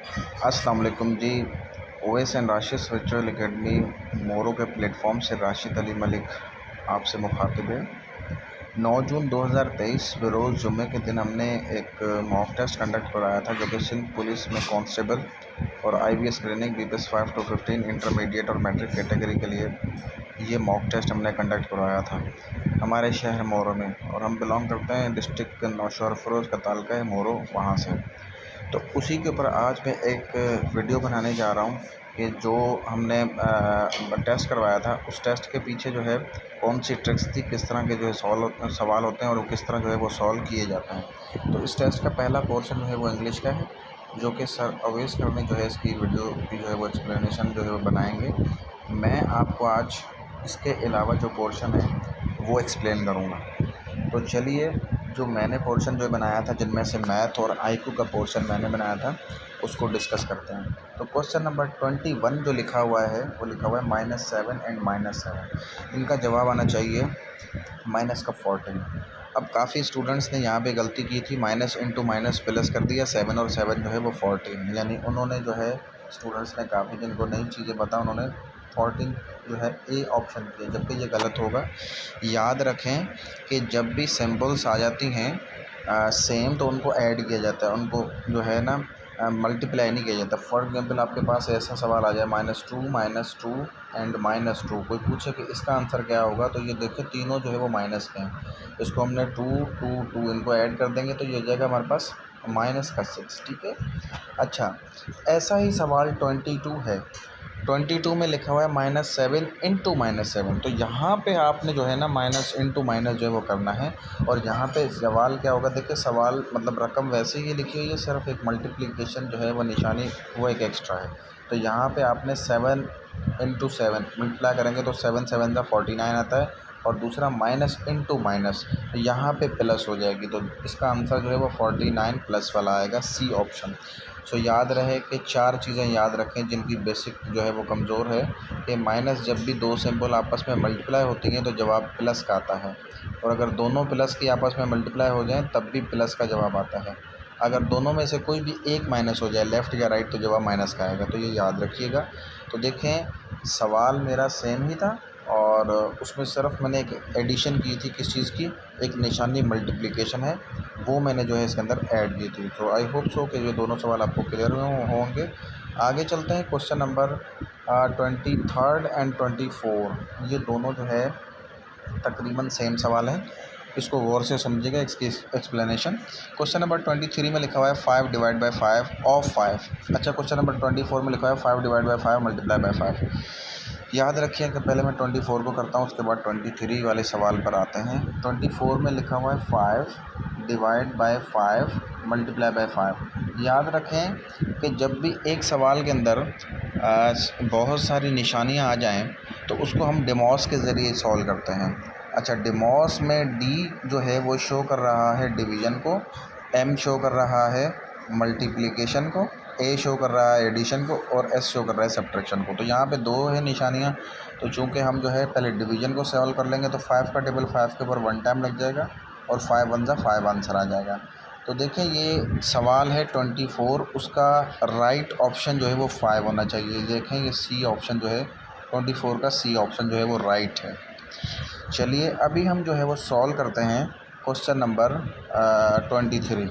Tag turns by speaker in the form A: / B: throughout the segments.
A: अस्सलाम वालेकुम जी। OS and Rashid virtual academy मोरो के प्लेटफॉर्म से राशिद अली मलिक आपसे मुखातिब है। 9 जून 2023 बरोज़ जुम्मे के दिन हमने एक मॉक टेस्ट कंडक्ट कराया था जो कि सिंध पुलिस में कांस्टेबल और IBS training BPS 5 to 15 intermediate और मैट्रिक कैटेगरी के लिए ये मॉक टेस्ट हमने कंडक्ट करवाया था हमारे शहर मोरो में। और हम बिलोंग करते हैं डिस्ट्रिक्ट नौशहर फरोज़ का तालुका है मोरो, वहाँ से। तो उसी के ऊपर आज मैं एक वीडियो बनाने जा रहा हूँ कि जो हमने टेस्ट करवाया था उस टेस्ट के पीछे जो है कौन सी ट्रिक्स थी, किस तरह के जो है सवाल होते हैं और किस तरह जो है वो सॉल्व किए जाते हैं। तो इस टेस्ट का पहला पोर्शन जो है वो इंग्लिश का है, जो कि सर अवैस सर ने जो है इसकी वीडियो की जो है वो एक्सप्लेनेशन जो है वो बनाएंगे। मैं आपको आज इसके अलावा जो पोर्शन है वो एक्सप्लेन करूँगा। तो चलिए, जो मैंने पोर्शन जो बनाया था जिनमें से मैथ और आईक्यू का पोर्शन मैंने बनाया था उसको डिस्कस करते हैं। तो क्वेश्चन नंबर 21 जो लिखा हुआ है वो लिखा हुआ है -7 एंड -7। इनका जवाब आना चाहिए माइनस का 14। अब काफ़ी स्टूडेंट्स ने यहाँ पे गलती की थी, माइनस इंटू माइनस प्लस कर दिया 7 और 7 जो है वो 14, यानी उन्होंने जो है स्टूडेंट्स ने काफ़ी जिनको नई चीज़ें पता उन्होंने 14 जो है ए ऑप्शन किया, जबकि ये गलत होगा। याद रखें कि जब भी सिंबल्स आ जाती हैं सेम तो उनको ऐड किया जाता है, उनको जो है ना मल्टीप्लाई नहीं किया जाता। फॉर एग्जांपल आपके पास ऐसा सवाल आ जाए -2 एंड -2, कोई पूछे कि इसका आंसर क्या होगा, तो ये देखिए तीनों जो है वो माइनस के हैं। इसको हमने 2 2 2 इनको ऐड कर देंगे तो ये हो जाएगा हमारे पास -6, ठीक है। अच्छा, ऐसा ही सवाल 22 है। 22 में लिखा हुआ है -7 इंटू -7। तो यहाँ पे आपने जो है ना माइनस इंटू माइनस जो है वो करना है। और यहाँ पे सवाल क्या होगा, देखिए सवाल मतलब रकम वैसे ही लिखी हुई है, सिर्फ एक मल्टीप्लिकेशन जो है वो निशानी वो एक एक्स्ट्रा है। तो यहाँ पे आपने 7 इंटू 7 मल्टीप्लाई करेंगे तो 7 7 का 49 आता है। और दूसरा माइनस इंटू माइनस, तो यहाँ पे प्लस हो जाएगी, तो इसका आंसर जो है वो 49 प्लस वाला आएगा, सी ऑप्शन। सो याद रहे कि 4 चीज़ें याद रखें जिनकी बेसिक जो है वो कमज़ोर है कि माइनस जब भी दो सिंबल आपस में मल्टीप्लाई होती हैं तो जवाब प्लस का आता है, और अगर दोनों प्लस की आपस में मल्टीप्लाई हो जाएं तब भी प्लस का जवाब आता है। अगर दोनों में से कोई भी एक माइनस हो जाए लेफ़्ट या राइट तो जवाब माइनस का आएगा, तो ये याद रखिएगा। तो देखें, सवाल मेरा सेम ही था और उसमें सिर्फ मैंने एक एडिशन की थी, किस चीज़ की, एक निशानी मल्टीप्लिकेशन है वो मैंने जो है इसके अंदर ऐड की थी। तो आई होप सो कि ये दोनों सवाल आपको क्लियर होंगे। आगे चलते हैं, क्वेश्चन नंबर 23 एंड 24। ये दोनों जो है तकरीबन सेम सवाल हैं, इसको गौर से समझिएगा इसकी एक्सप्लेनेशन। क्वेश्चन नंबर 23 में लिखा हुआ है 5 डिवाइड बाई 5 ऑफ 5। अच्छा, क्वेश्चन नंबर 24 में लिखा हुआ है 5 डिवाइड बाई 5 मल्टीप्लाई बाई 5। याद रखिए कि पहले मैं 24 को करता हूँ, उसके बाद 23 वाले सवाल पर आते हैं। 24 में लिखा हुआ है 5 डिवाइड बाय 5 मल्टीप्लाई बाय 5। याद रखें कि जब भी एक सवाल के अंदर बहुत सारी निशानियाँ आ जाएं तो उसको हम डेमोस के ज़रिए सॉल्व करते हैं। अच्छा, डेमोस में डी जो है वो शो कर रहा है डिवीज़न को, एम शो कर रहा है मल्टीप्लिकेशन को, ए शो कर रहा है एडिशन को और एस शो कर रहा है सब्ट्रैक्शन को। तो यहाँ पे दो है निशानियाँ, तो चूँकि हम जो है पहले डिवीज़न को सॉल्व कर लेंगे तो 5 का टेबल 5 के ऊपर 1 टाइम लग जाएगा और 5 1 जा 5 आंसर आ जाएगा। तो देखें, ये सवाल है 24, उसका राइट ऑप्शन जो है वो 5 होना चाहिए। देखें, ये सी ऑप्शन जो है 24 का सी ऑप्शन जो है वो राइट है। चलिए, अभी हम जो है वो सॉल्व करते हैं क्वेश्चन नंबर 23।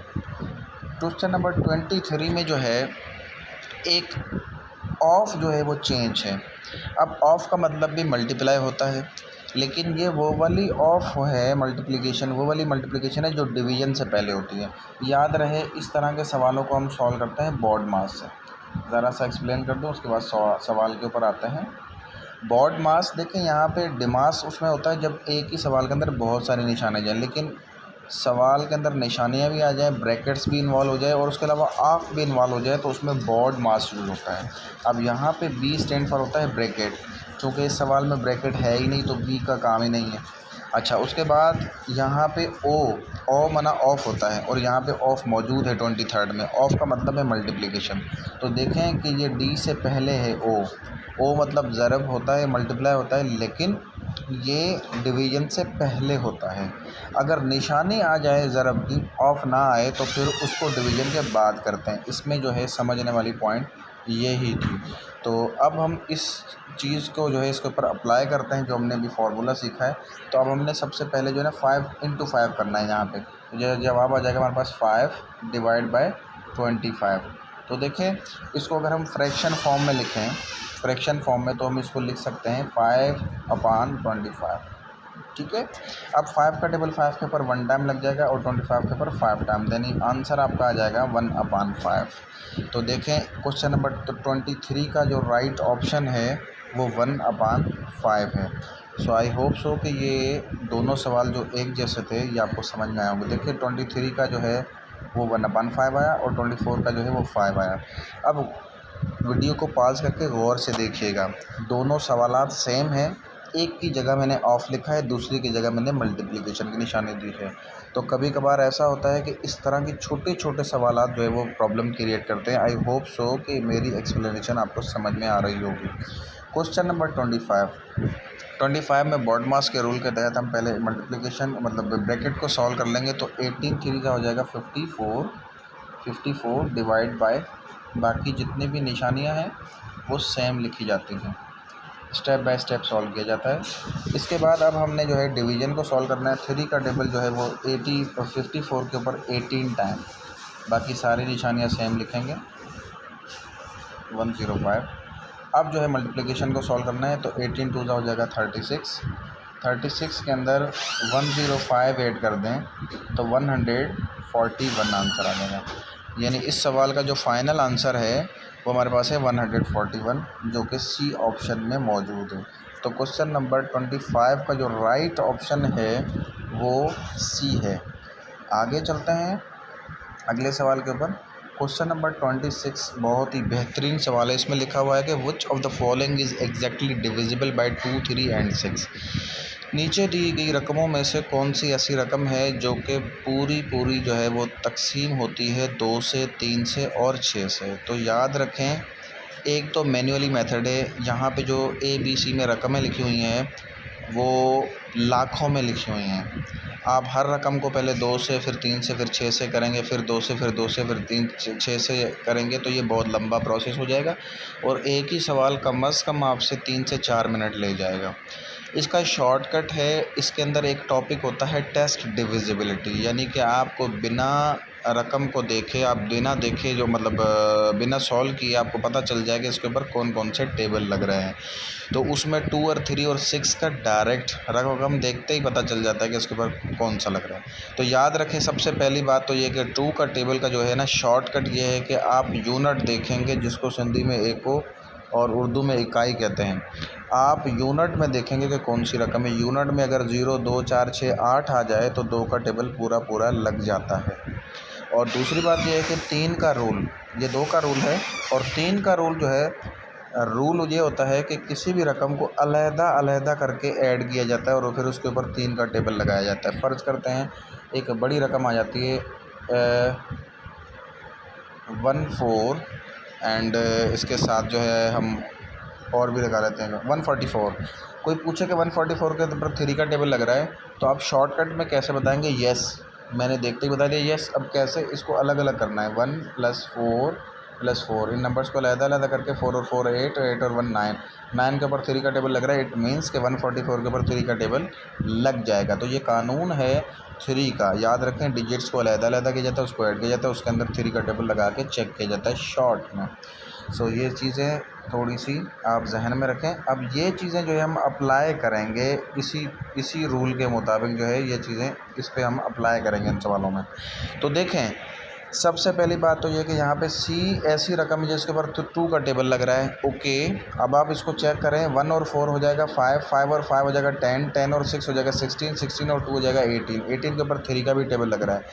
A: क्वेश्चन नंबर 23 में जो है एक ऑफ जो है वो चेंज है। अब ऑफ का मतलब भी मल्टीप्लाई होता है, लेकिन ये वो वाली ऑफ है मल्टीप्लिकेशन, वो वाली मल्टीप्लिकेशन है जो डिवीज़न से पहले होती है। याद रहे, इस तरह के सवालों को हम सॉल्व करते हैं बॉड मास से। ज़रा सा एक्सप्लेन कर दूँ, उसके बाद सवाल के ऊपर आते हैं। बॉड मास देखें, यहाँ पे डिमास उसमें होता है जब एक ही सवाल के अंदर बहुत सारे निशान आ जाए, लेकिन सवाल के अंदर निशानियाँ भी आ जाएँ, ब्रैकेट्स भी इन्वॉल्व हो जाए और उसके अलावा ऑफ भी इन्वॉल्व हो जाए तो उसमें बॉड मास यूज़ होता है। अब यहाँ पे बी स्टैंड फॉर होता है ब्रैकेट, चूँकि इस सवाल में ब्रैकेट है ही नहीं तो बी का काम ही नहीं है। अच्छा, उसके बाद यहाँ पे ओ मना ऑफ होता है और यहाँ पे ऑफ मौजूद है 23 में। ऑफ का मतलब है मल्टीप्लिकेशन। तो देखें कि ये डी से पहले है ओ मतलब ज़रब होता है, मल्टीप्लाई होता है, लेकिन ये डिवीज़न से पहले होता है। अगर निशानी आ जाए ज़रब की, ऑफ ना आए, तो फिर उसको डिवीज़न के बाद करते हैं। इसमें जो है समझने वाली पॉइंट ये ही थी। तो अब हम इस चीज़ को जो है इसके ऊपर अप्लाई करते हैं, जो हमने अभी फार्मूला सीखा है। तो अब हमने सबसे पहले जो है ना 5 × 5 करना है यहाँ पे। तो जो जवाब आ जाएगा हमारे पास 5/25। तो देखें, इसको अगर हम फ्रैक्शन फॉर्म में लिखें, फ्रैक्शन फॉर्म में, तो हम इसको लिख सकते हैं 5/25। ठीक है। अब 5 का टेबल 5 के ऊपर 1 टाइम लग जाएगा और 25 के ऊपर 5 टाइम, यानी आंसर आपका आ जाएगा 1/5। तो देखें क्वेश्चन नंबर 23 का जो राइट ऑप्शन है वो 1/5 है। सो आई होप सो कि ये दोनों सवाल जो एक जैसे थे ये आपको समझ में आए होंगे। देखिए 23 का जो है वो 1/5 आया और 24 का जो है वो 5 आया। अब वीडियो को पॉज करके गौर से देखिएगा, दोनों सवालात सेम हैं। एक की जगह मैंने ऑफ लिखा है, दूसरी की जगह मैंने मल्टीप्लिकेशन की निशानी दी है। तो कभी कभार ऐसा होता है कि इस तरह की छोटे छोटे सवालात जो है वो प्रॉब्लम क्रिएट करते हैं। आई होप सो कि मेरी एक्सप्लेनेशन आपको समझ में आ रही होगी। क्वेश्चन नंबर 25 में बॉडमास के रूल के तहत हम पहले मल्टीप्लिकेशन मतलब ब्रैकेट को सॉल्व कर लेंगे। तो 18 का हो जाएगा 54 डिवाइड बाय, बाकी जितनी भी निशानियां हैं वो सेम लिखी जाती हैं। स्टेप बाय स्टेप सॉल्व किया जाता है। इसके बाद अब हमने जो है डिवीज़न को सॉल्व करना है। 3 का टेबल जो है वो 54 के ऊपर 18 टाइम, बाकी सारी निशानियां सेम लिखेंगे 105। अब जो है मल्टीप्लिकेशन को सॉल्व करना है। तो 18 2 हो जाएगा 36 के अंदर 105 ऐड कर दें तो 141 आंसर आ जाएगा। यानी इस सवाल का जो फाइनल आंसर है वो हमारे पास है 141, जो कि सी ऑप्शन में मौजूद है। तो क्वेश्चन नंबर 25 का जो राइट ऑप्शन है वो सी है। आगे चलते हैं अगले सवाल के ऊपर। क्वेश्चन नंबर 26 बहुत ही बेहतरीन सवाल है। इसमें लिखा हुआ है कि विच of the following is exactly divisible by 2, 3 and 6। नीचे दी गई रकमों में से कौन सी ऐसी रकम है जो कि पूरी जो है वो तकसीम होती है 2 से, 3 से और 6 से। तो याद रखें, एक तो मैन्युअली मेथड है, यहाँ पे जो ABC में रकमें लिखी हुई हैं वो लाखों में लिखी हुई हैं। आप हर रकम को पहले 2 से, फिर 3 से, फिर 6 से करेंगे, फिर 2 से, फिर 2 से, फिर 3 6 से करेंगे, तो ये बहुत लंबा प्रोसेस हो जाएगा और एक ही सवाल कम अज़ कम आपसे 3 से 4 मिनट ले जाएगा। इसका शॉर्टकट है, इसके अंदर एक टॉपिक होता है टेस्ट डिविजिबिलिटी, यानी कि आपको बिना रकम को देखे, आप बिना देखे जो मतलब बिना सॉल्व किए आपको पता चल जाएगा इसके ऊपर कौन कौन से टेबल लग रहे हैं। तो उसमें 2 और 3 और 6 का डायरेक्ट रकम देखते ही पता चल जाता है कि इसके ऊपर कौन सा लग रहा है। तो याद रखें, सबसे पहली बात तो ये कि 2 का टेबल का जो है ना शॉर्टकट ये है कि आप यूनिट देखेंगे, जिसको सिंधी में एको और उर्दू में इकाई कहते हैं। आप यूनिट में देखेंगे कि कौन सी रकम है। यूनिट में अगर 0 2 4 6 8 आ जाए तो 2 का टेबल पूरा लग जाता है। और दूसरी बात यह है कि 3 का रूल, ये 2 का रूल है और 3 का रूल जो है, रूल ये होता है कि किसी भी रकम को अलहदा करके ऐड किया जाता है और फिर उसके ऊपर 3 का टेबल लगाया जाता है। फ़र्ज़ करते हैं एक बड़ी रकम आ जाती है 14 एंड इसके साथ जो है हम और भी लगा लेते हैं 144। कोई पूछे कि 144 के ऊपर 3 का टेबल लग रहा है, तो आप शॉर्टकट में कैसे बताएंगे? यस, मैंने देखते ही बता दिया यस। अब कैसे इसको अलग अलग करना है, 1 + 4 इन नंबर्स को अलग करके 4 और 4 8 और 1 9 के ऊपर 3 का टेबल लग रहा है। इट मीन्स के 144 के ऊपर 3 का टेबल लग जाएगा। तो ये कानून है 3 का। याद रखें, डिजिट्स को अलग किया जाता है, उसको ऐड किया जाता है, उसके अंदर 3 का टेबल लगा के चेक किया जाता है शॉर्ट में। सो ये चीज़ें थोड़ी सी आप जहन में रखें। अब ये चीज़ें जो है हम अप्लाई करेंगे इसी रूल के मुताबिक जो है ये चीज़ें इस पे हम अप्लाई करेंगे इन सवालों में। तो देखें, सबसे पहली बात तो ये कि यहाँ पे सी ऐसी रकम है जिसके ऊपर 2 का टेबल लग रहा है। ओके, अब आप इसको चेक करें, 1 और 4 हो जाएगा 5 और 5 हो जाएगा 10 और 6 हो जाएगा 16 और 2 हो जाएगा 18 के ऊपर 3 का भी टेबल लग रहा है।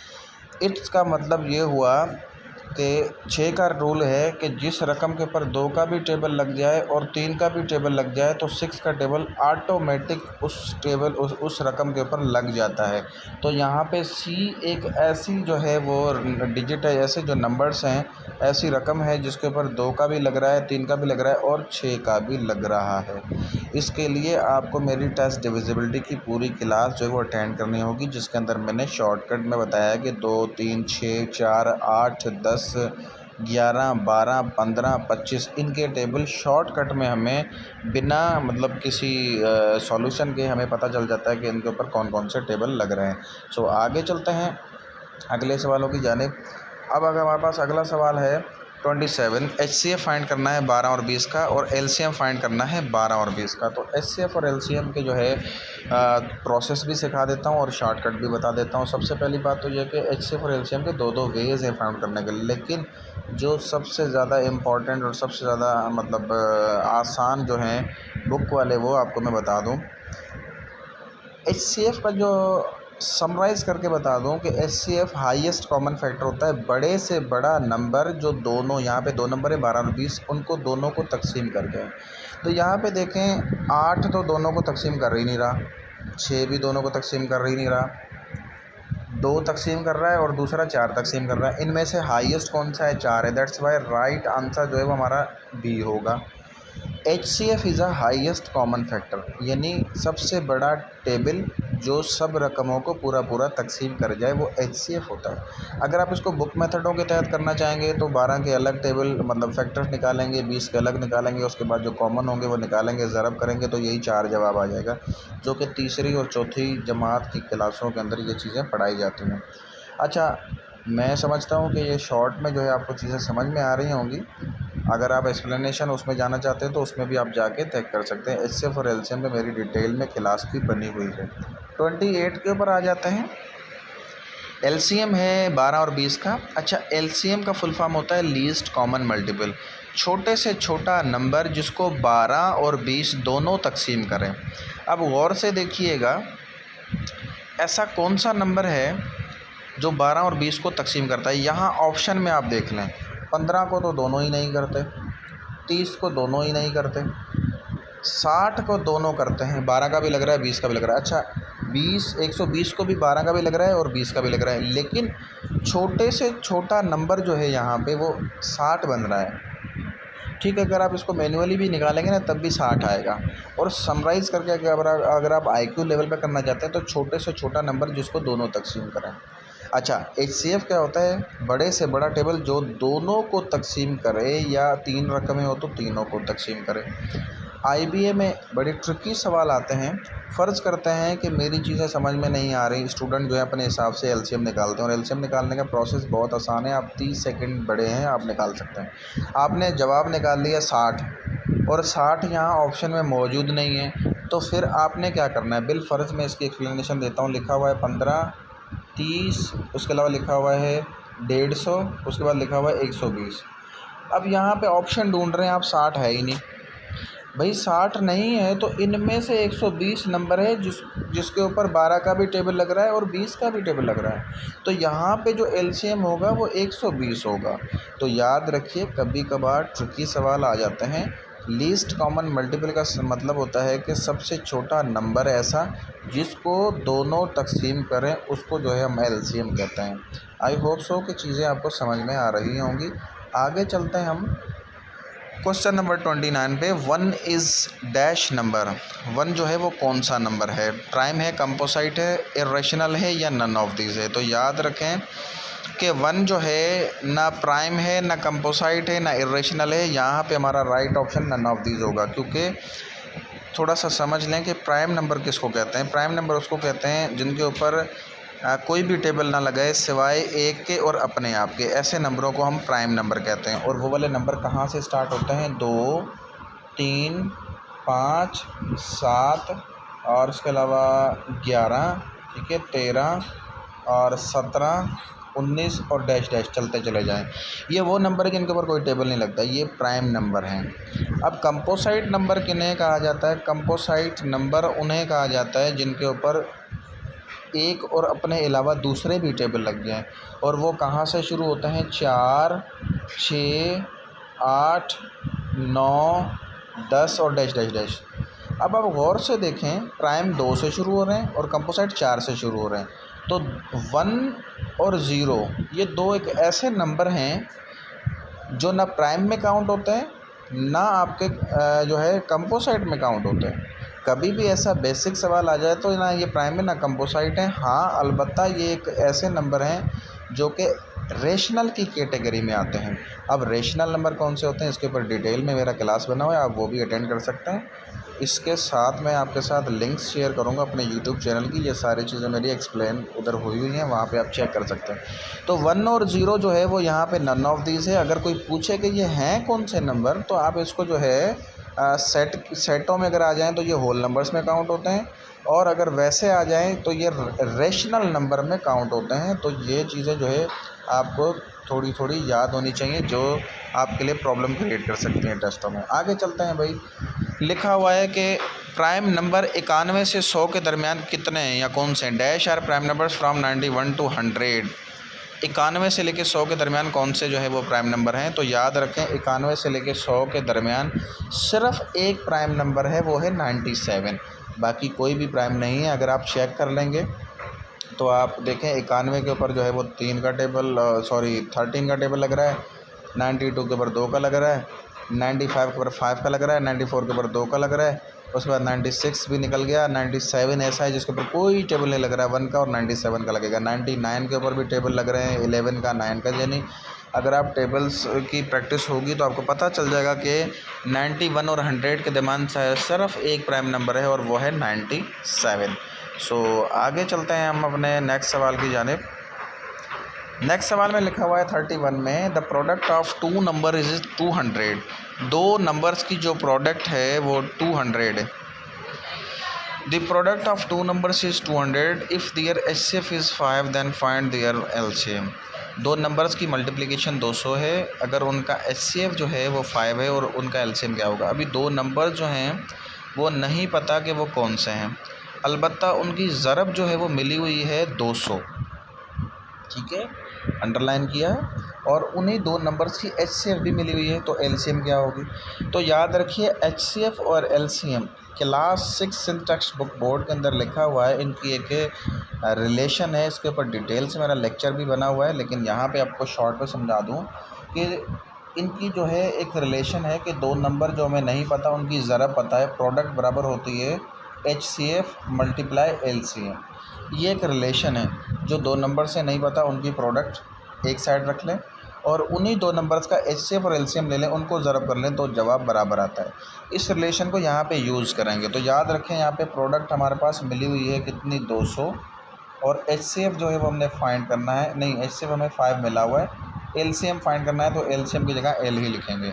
A: इसका मतलब ये हुआ कि 6 का रूल है कि जिस रकम के ऊपर 2 का भी टेबल लग जाए और 3 का भी टेबल लग जाए तो 6 का टेबल ऑटोमेटिक उस रकम के ऊपर लग जाता है। तो यहाँ पे सी एक ऐसी जो है वो डिजिट है, ऐसे जो नंबर्स हैं, ऐसी रकम है जिसके ऊपर 2 का भी लग रहा है, 3 का भी लग रहा है और 6 का भी लग रहा है। इसके लिए आपको मेरी टेस्ट डिविजिबिलिटी की पूरी क्लास जो है वो अटेंड करनी होगी, जिसके अंदर मैंने शॉर्टकट में बताया कि 2, 3, 6, 4, 8, 10, 11, 12, 15, 25 इनके टेबल शॉर्टकट में हमें बिना मतलब किसी सॉल्यूशन के हमें पता चल जाता है कि इनके ऊपर कौन कौन से टेबल लग रहे हैं। सो आगे चलते हैं अगले सवालों की जानिब। अब अगर हमारे पास अगला सवाल है 27, HCF फाइंड करना है 12 और 20 का, और LCM फाइंड करना है 12 और 20 का। तो HCF और LCM के जो है प्रोसेस भी सिखा देता हूँ और शॉर्टकट भी बता देता हूँ। सबसे पहली बात तो यह कि HCF और LCM के दो वेज़ हैं फाइंड करने के लिए, लेकिन जो सबसे ज़्यादा इम्पॉर्टेंट और सबसे ज़्यादा मतलब आसान जो हैं बुक वाले, वो आपको मैं बता दूँ। HCF का जो समराइज़ करके बता दूं कि HCF हाईएस्ट कॉमन फैक्टर होता है, बड़े से बड़ा नंबर जो दोनों, यहाँ पे 2 नंबर है 12 और 20, उनको दोनों को तकसीम करके। तो यहाँ पे देखें 8 तो दोनों को तकसीम कर ही नहीं रहा, 6 भी दोनों को तकसीम कर ही नहीं रहा, 2 तकसीम कर रहा है और दूसरा 4 तकसीम कर रहा है। इनमें से हाईएस्ट कौन सा है? 4 है। दैट्स वाई राइट आंसर जो है वो हमारा बी होगा। HCF is a highest common factor, यानी सबसे बड़ा टेबल जो सब रकमों को पूरा पूरा तकसीम कर जाए वो HCF होता है। अगर आप इसको बुक मेथडों के तहत करना चाहेंगे तो 12 के अलग टेबल मतलब फैक्टर्स निकालेंगे, 20 के अलग निकालेंगे, उसके बाद जो कॉमन होंगे वो निकालेंगे, ज़रब करेंगे तो यही 4 जवाब आ जाएगा, जो कि तीसरी और चौथी जमात की क्लासों के अंदर ये चीज़ें पढ़ाई जाती हैं। अच्छा, मैं समझता हूँ कि ये शॉर्ट में जो है आपको चीज़ें समझ में आ रही होंगी। अगर आप एक्सप्लेनेशन उसमें जाना चाहते हैं तो उसमें भी आप जाके चेक कर सकते हैं। HCF और LCM में मेरी डिटेल में क्लास भी बनी हुई है। 28 के ऊपर आ जाते हैं। LCM है 12 और 20 का। अच्छा, LCM का फुल फॉर्म होता है लीस्ट कॉमन मल्टीपल, छोटे से छोटा नंबर जिसको 12 और 20 दोनों तकसीम करें। अब गौर से देखिएगा, ऐसा कौन सा नंबर है जो 12 और 20 को तकसीम करता है। यहाँ ऑप्शन में आप देख लें, 15 को तो दोनों ही नहीं करते, 30 को दोनों ही नहीं करते, 60 को दोनों करते हैं, 12 का भी लग रहा है 20 का भी लग रहा है। अच्छा, 120 को भी 12 का भी लग रहा है और 20 का भी लग रहा है, लेकिन छोटे से छोटा नंबर जो है यहाँ पे वो 60 बन रहा है। ठीक है, अगर आप इसको मैनुअली भी निकालेंगे ना तब भी 60 आएगा। और समराइज़ करके अगर आप IQ लेवल पे करना चाहते हैं तो छोटे से छोटा नंबर जिसको दोनों तकसीम करें। अच्छा, HCF क्या होता है? बड़े से बड़ा टेबल जो दोनों को तकसीम करे, या 3 रकमें हो तो तीनों को तकसीम करे। IBA में बड़े ट्रिकी सवाल आते हैं। फ़र्ज़ करते हैं कि मेरी चीज़ें समझ में नहीं आ रही, स्टूडेंट जो है अपने हिसाब से LCM निकालते हैं, और LCM निकालने का प्रोसेस बहुत आसान है। आप 30 सेकंड बड़े हैं, आप निकाल सकते हैं। आपने जवाब निकाल लिया 60, और 60 यहाँ ऑप्शन में मौजूद नहीं है, तो फिर आपने क्या करना है? बिलफ़र्ज़ मैं इसकी एक्सप्लेनेशन देता हूँ। लिखा हुआ है 15, 30, उसके अलावा लिखा हुआ है 150, उसके बाद लिखा हुआ है 120। अब यहाँ पे ऑप्शन ढूंढ रहे हैं आप, 60 है ही नहीं भाई। 60 नहीं है तो इनमें से 120 नंबर है जिसके ऊपर 12 का भी टेबल लग रहा है और 20 का भी टेबल लग रहा है। तो यहाँ पे जो LCM होगा वो 120 होगा। तो याद रखिए, कभी कभार ट्रिकी सवाल आ जाते हैं। लीस्ट कॉमन मल्टीपल का मतलब होता है कि सबसे छोटा नंबर ऐसा जिसको दोनों तकसीम करें, उसको जो है हम LCM कहते हैं। आई होप सो कि चीज़ें आपको समझ में आ रही होंगी। आगे चलते हैं हम क्वेश्चन नंबर 29 पे। 1 इज़ डैश नंबर। 1 जो है वो कौन सा नंबर है? प्राइम है, कंपोसाइट है, इर्रेशनल है, या नन ऑफ दीज है? तो याद रखें कि 1 जो है ना प्राइम है, ना कंपोसाइट है, ना इर्रेशनल है। यहाँ पे हमारा right option none of these होगा, क्योंकि थोड़ा सा समझ लें कि प्राइम नंबर किसको कहते हैं। प्राइम नंबर उसको कहते हैं जिनके ऊपर कोई भी टेबल ना लगाए सिवाय एक के और अपने आप के, ऐसे नंबरों को हम प्राइम नंबर कहते हैं। और वो वाले नंबर कहाँ से स्टार्ट होते हैं? 2, 3, 5, 7 और उसके अलावा 11, ठीक है, 13 और 17, 19 और डैश डैश चलते चले जाएं। ये वो नंबर है जिनके ऊपर कोई टेबल नहीं लगता, ये प्राइम नंबर हैं। अब कंपोसाइट नंबर किन्हें कहा जाता है? कंपोसाइट नंबर उन्हें कहा जाता है जिनके ऊपर एक और अपने अलावा दूसरे भी टेबल लग जाएं। और वो कहाँ से शुरू होते हैं? 4, 6, 8, 9, 10 और डैश डैश डैश। अब आप गौर से देखें, प्राइम 2 से शुरू हो रहे हैं और कंपोसाइट 4 से शुरू हो रहे हैं। तो 1 और 0 ये दो एक ऐसे नंबर हैं जो ना प्राइम में काउंट होते हैं ना आपके जो है कंपोसाइट में काउंट होते हैं। कभी भी ऐसा बेसिक सवाल आ जाए तो ना ये प्राइम में ना कंपोसाइट है। हाँ, अलबत्ता ये एक ऐसे नंबर हैं जो कि रेशनल की कैटेगरी में आते हैं। अब रेशनल नंबर कौन से होते हैं इसके ऊपर डिटेल में मेरा क्लास बना हुआ है, आप वो भी अटेंड कर सकते हैं। इसके साथ मैं आपके साथ लिंक्स शेयर करूंगा अपने यूट्यूब चैनल की, ये सारी चीज़ें मेरी एक्सप्लेन उधर हुई हुई हैं, वहाँ पे आप चेक कर सकते हैं। तो 1 और 0 जो है वो यहाँ पे नन ऑफ दीज है। अगर कोई पूछे कि ये हैं कौन से नंबर, तो आप इसको जो है सेटों में अगर आ जाएँ तो ये होल नंबर्स में काउंट होते हैं, और अगर वैसे आ जाएँ तो ये रेशनल नंबर में काउंट होते हैं। तो ये चीज़ें जो है आपको थोड़ी थोड़ी याद होनी चाहिए, जो आपके लिए प्रॉब्लम क्रिएट कर सकती हैं टेस्टों में। आगे चलते हैं भाई। लिखा हुआ है कि प्राइम नंबर 91 से 100 के दरमियान कितने हैं या कौन से हैं। Dash are prime numbers from 91 to 100। 91 से लेकर 100 के दरमियान कौन से जो है वो प्राइम नंबर हैं। तो याद रखें 91 से लेकर 100 के दरमियान सिर्फ एक प्राइम नंबर है, वो है 97। बाकी कोई भी प्राइम नहीं है। अगर आप चेक कर लेंगे तो आप देखें 91 के ऊपर जो है वो 3 का टेबल 13 का टेबल लग रहा है, 92 के ऊपर 2 का लग रहा है, 95 के ऊपर 5 का लग रहा है, 94 के ऊपर 2 का लग रहा है, उसके बाद 96 भी निकल गया। 97 ऐसा है जिसके ऊपर कोई टेबल नहीं लग रहा है 1 का, और 97 का लगेगा। 99 के ऊपर भी टेबल लग रहे हैं 11 का 9 का। यानी अगर आप टेबल्स की प्रैक्टिस होगी तो आपको पता चल जाएगा कि 91 और 100 के दरमियान सिर्फ एक प्राइम नंबर है और वो है 97। आगे चलते हैं हम अपने नेक्स्ट सवाल की जानिब। नेक्स्ट सवाल में लिखा हुआ है 31 में, the product of two number is 200। दो नंबर्स की जो प्रोडक्ट है वो 200 है। The product of two numbers is 200 if their HCF is 5 then find their LCM। दो नंबर्स की मल्टीप्लिकेशन 200 है, अगर उनका HCF जो है वो 5 है और उनका LCM क्या होगा। अभी दो नंबर जो हैं वो नहीं पता कि वो कौन से हैं, अलबत्ता उनकी ज़रब जो है वो मिली हुई है 200, ठीक है, अंडरलाइन किया है, और उन्हीं दो नंबर्स की HCF भी मिली हुई है, तो LCM क्या होगी। तो याद रखिए HCF और LCM क्लास 6 इन टेक्स्ट बुक बोर्ड के अंदर लिखा हुआ है, इनकी एक रिलेशन है। इसके ऊपर डिटेल से मेरा लेक्चर भी बना हुआ है, लेकिन यहाँ पे आपको शॉर्ट में समझा दूँ कि इनकी जो है एक रिलेशन है कि दो नंबर जो हमें नहीं पता उनकी ज़रब पता है, प्रोडक्ट बराबर होती है HCF मल्टीप्लाई LCM। ये एक रिलेशन है, जो दो नंबर से नहीं पता उनकी प्रोडक्ट एक साइड रख लें और उन्हीं दो नंबर्स का HCF और LCM ले लें, उनको ज़रब कर लें तो जवाब बराबर आता है। इस रिलेशन को यहाँ पे यूज़ करेंगे। तो याद रखें यहाँ पे प्रोडक्ट हमारे पास मिली हुई है कितनी 200, और HCF जो है वो हमने फाइंड करना है, नहीं HCF हमें 5 मिला हुआ है, LCM फाइंड करना है तो LCM की जगह L ही लिखेंगे।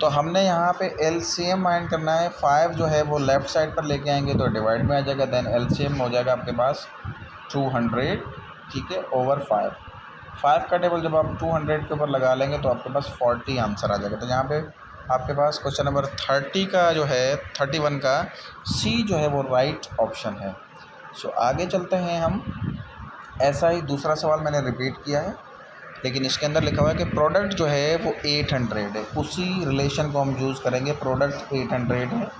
A: तो हमने यहाँ पे LCM फाइंड करना है, 5 जो है वो लेफ़्ट साइड पर लेके आएंगे तो डिवाइड में आ जाएगा, देन LCM हो जाएगा आपके पास 200, ठीक है, ओवर 5 का टेबल जब आप 200 के ऊपर लगा लेंगे तो आपके पास 40 आंसर आ जाएगा। तो यहाँ पे आपके पास क्वेश्चन नंबर 30 का जो है 31 का C जो है वो राइट ऑप्शन है। आगे चलते हैं हम। ऐसा ही दूसरा सवाल मैंने रिपीट किया है, लेकिन इसके अंदर लिखा हुआ है कि प्रोडक्ट जो है वो 800 है। उसी रिलेशन को हम यूज़ करेंगे, प्रोडक्ट 800 है,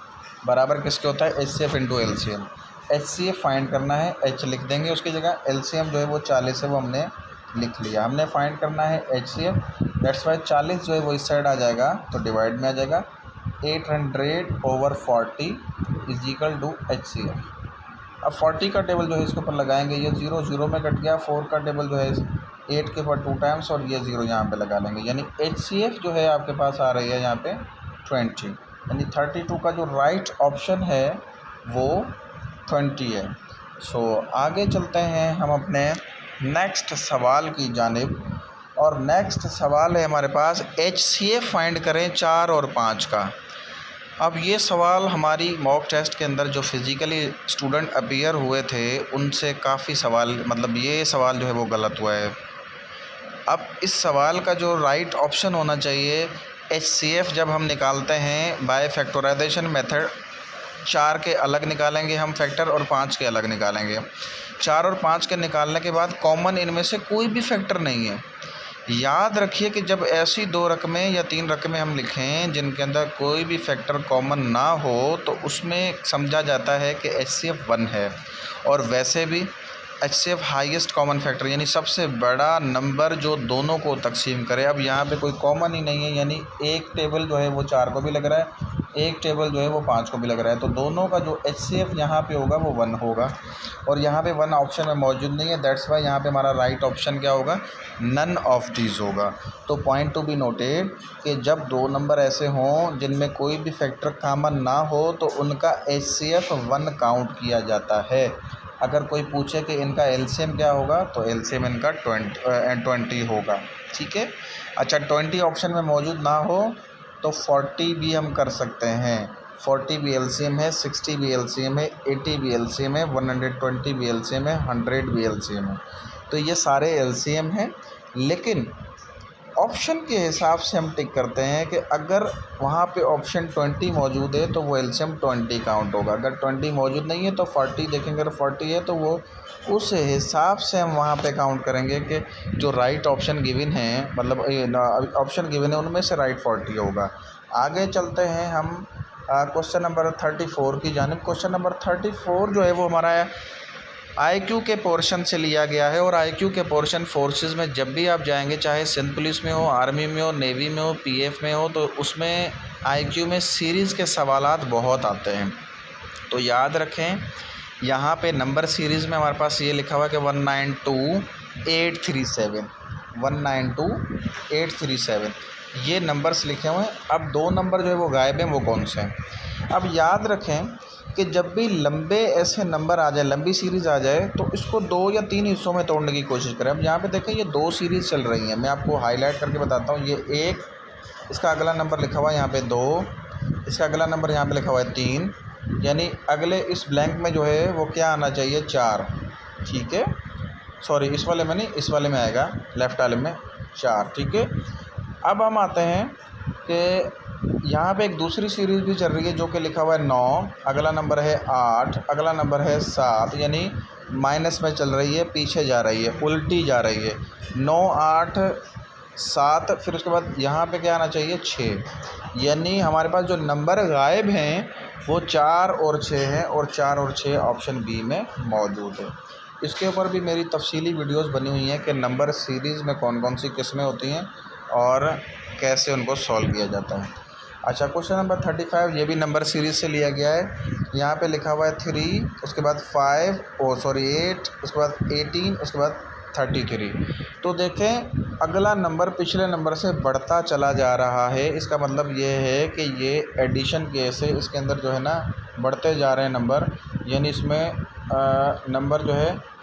A: बराबर किसके होता है HCF into LCM। HCF find करना है, H लिख देंगे उसकी जगह, LCM जो है वो 40 है वो हमने लिख लिया। हमने फाइंड करना है HCF, दैट्स वाई 40 जो है वो इस साइड आ जाएगा तो डिवाइड में आ जाएगा, 800 over 40 is equal to HCF। अब 40 का टेबल जो है इसके ऊपर लगाएंगे, ये 0 0 में कट गया, 4 का टेबल जो है 8 के ऊपर 2 टाइम्स और ये 0 यहाँ पे लगा लेंगे, यानी HCF जो है आपके पास आ रही है यहाँ पे 20, यानी 32 का जो राइट ऑप्शन है वो 20 है। आगे चलते हैं हम अपने नेक्स्ट सवाल की जानिब, और नेक्स्ट सवाल है हमारे पास HCF फाइंड करें 4 और 5 का। अब ये सवाल हमारी मॉक टेस्ट के अंदर जो फिज़िकली स्टूडेंट अपीयर हुए थे उनसे काफ़ी सवाल, मतलब ये सवाल जो है वो गलत हुआ है। अब इस सवाल का जो राइट ऑप्शन होना चाहिए, HCF जब हम निकालते हैं बाय फैक्टराइजेशन मेथड, 4 के अलग निकालेंगे हम फैक्टर और 5 के अलग निकालेंगे। 4 और 5 के निकालने के बाद कॉमन इनमें से कोई भी फैक्टर नहीं है। याद रखिए कि जब ऐसी 2 रकमें या 3 रकमें हम लिखें जिनके अंदर कोई भी फैक्टर कॉमन ना हो तो उसमें समझा जाता है कि HCF 1 है। और वैसे भी HCF हाईएस्ट कॉमन फैक्टर यानी सबसे बड़ा नंबर जो दोनों को तकसीम करे। अब यहाँ पे कोई कॉमन ही नहीं है, यानी एक टेबल जो है वो 4 को भी लग रहा है, एक टेबल जो है वो 5 को भी लग रहा है, तो दोनों का जो HCF यहाँ पे होगा वो 1 होगा। और यहाँ पे 1 ऑप्शन में मौजूद नहीं है, दैट्स वाई यहाँ पे हमारा राइट ऑप्शन क्या होगा, नन ऑफ दीज होगा। तो पॉइंट टू बी नोटेड कि जब दो नंबर ऐसे हों जिनमें कोई भी फैक्टर कॉमन ना हो तो उनका HCF 1 काउंट किया जाता है। अगर कोई पूछे कि इनका एलसीएम क्या होगा तो एलसीएम इनका 20 होगा। ठीक है। अच्छा, 20 ऑप्शन में मौजूद ना हो तो 40 भी हम कर सकते हैं। 40 भी एलसीएम है, 60 भी एलसीएम है, 80 भी एलसीएम है, 120 भी एलसीएम है, 100 भी एलसीएम है। तो ये सारे एलसीएम हैं, लेकिन ऑप्शन के हिसाब से हम टिक करते हैं कि अगर वहाँ पे ऑप्शन 20 मौजूद है तो वो एलसीएम 20 काउंट होगा। अगर 20 मौजूद नहीं है तो 40 देखेंगे, अगर 40 है तो वो उस हिसाब से हम वहाँ पे काउंट करेंगे कि जो राइट ऑप्शन गिवन है, मतलब ऑप्शन गिवन है उनमें से राइट 40 होगा। आगे चलते हैं हम क्वेश्चन नंबर 34 की जानिब। क्वेश्चन नंबर 34 जो है वो हमारा IQ के पोर्शन से लिया गया है। और IQ के पोर्शन फोर्सेस में जब भी आप जाएंगे, चाहे सिंध पुलिस में हो, आर्मी में हो, नेवी में हो, PF में हो, तो उसमें IQ में सीरीज़ के सवालात बहुत आते हैं। तो याद रखें, यहाँ पे नंबर सीरीज़ में हमारे पास ये लिखा हुआ है कि 192837 192837 ये नंबर्स लिखे हुए हैं। अब दो नंबर जो है वो गायब हैं, वो कौन से हैं? अब याद रखें कि जब भी लंबे ऐसे नंबर आ जाए, लंबी सीरीज़ आ जाए, तो इसको 2 या 3 हिस्सों में तोड़ने की कोशिश करें। अब यहाँ पे देखें, ये 2 सीरीज़ चल रही हैं, मैं आपको हाईलाइट करके बताता हूँ। ये 1, इसका अगला नंबर लिखा हुआ है यहाँ पे 2, इसका अगला नंबर यहाँ पे लिखा हुआ है 3, यानी अगले इस ब्लैंक में जो है वो क्या आना चाहिए, 4। ठीक है, सॉरी इस वाले में नहीं, इस वाले में आएगा लेफ़्ट वाले में 4। ठीक है। अब हम आते हैं कि यहाँ पे एक दूसरी सीरीज़ भी चल रही है जो कि लिखा हुआ है 9, अगला नंबर है 8, अगला नंबर है 7, यानी माइनस में चल रही है, पीछे जा रही है, उल्टी जा रही है। 9, 8, 7, फिर उसके बाद यहाँ पे क्या आना चाहिए, 6। यानी हमारे पास जो नंबर गायब हैं वो 4 और 6 हैं, और 4 और 6 ऑप्शन बी में मौजूद है। इसके ऊपर भी मेरी तफसीली वीडियोस बनी हुई हैं कि नंबर सीरीज़ में कौन कौन सी किस्में होती हैं और कैसे उनको सॉल्व किया जाता है। अच्छा, क्वेश्चन नंबर 35 ये भी नंबर सीरीज़ से लिया गया है। यहाँ पे लिखा हुआ है 3, उसके बाद 8, उसके बाद 18, उसके बाद 33। तो देखें, अगला नंबर पिछले नंबर से बढ़ता चला जा रहा है। इसका मतलब ये है कि ये एडिशन केस है, इसके अंदर जो है ना बढ़ते जा रहे हैं नंबर, यानी इसमें नंबर जो है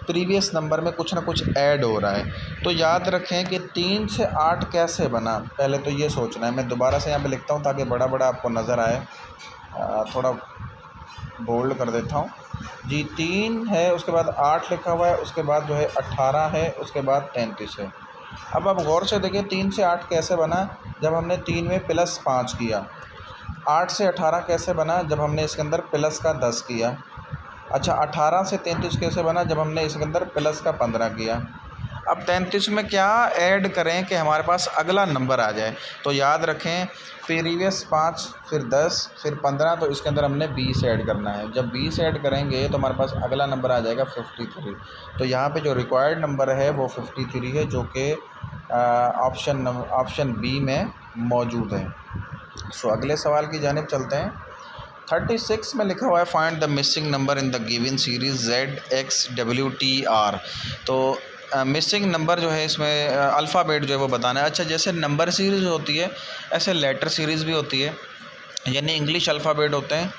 A: प्रीवियस नंबर में कुछ ना कुछ ऐड हो रहा है। तो याद रखें कि 3 से 8 कैसे बना, पहले तो ये सोचना है। मैं दोबारा से यहाँ पे लिखता हूँ ताकि बड़ा बड़ा आपको नज़र आए, थोड़ा बोल्ड कर देता हूँ जी। 3 है, उसके बाद 8 लिखा हुआ है, उसके बाद जो है 18 है, उसके बाद 33 है। अब आप गौर से देखिए 3 से 8 कैसे बना, जब हमने 3 में +5 किया। 8 से 18 कैसे बना, जब हमने इसके अंदर प्लस का 10 किया। अच्छा, 18 से 33 कैसे बना, जब हमने इसके अंदर प्लस का 15 किया। अब 33 में क्या ऐड करें कि हमारे पास अगला नंबर आ जाए। तो याद रखें, प्रीवियस 5, फिर 10, फिर 15, तो इसके अंदर हमने 20 ऐड करना है। जब 20 ऐड करेंगे तो हमारे पास अगला नंबर आ जाएगा 53। तो यहाँ पे जो रिक्वायर्ड नंबर है वो 53 है, जो कि ऑप्शन बी में मौजूद है। सो अगले सवाल की जानिब चलते हैं। 36 में लिखा हुआ है find the missing number in the given series ZXWTR। तो मिसिंग नंबर जो है इसमें अल्फ़ाबेट जो है वो बताना है। अच्छा, जैसे नंबर सीरीज़ होती है ऐसे लेटर सीरीज़ भी होती है, यानी इंग्लिश अल्फ़ाबेट होते हैं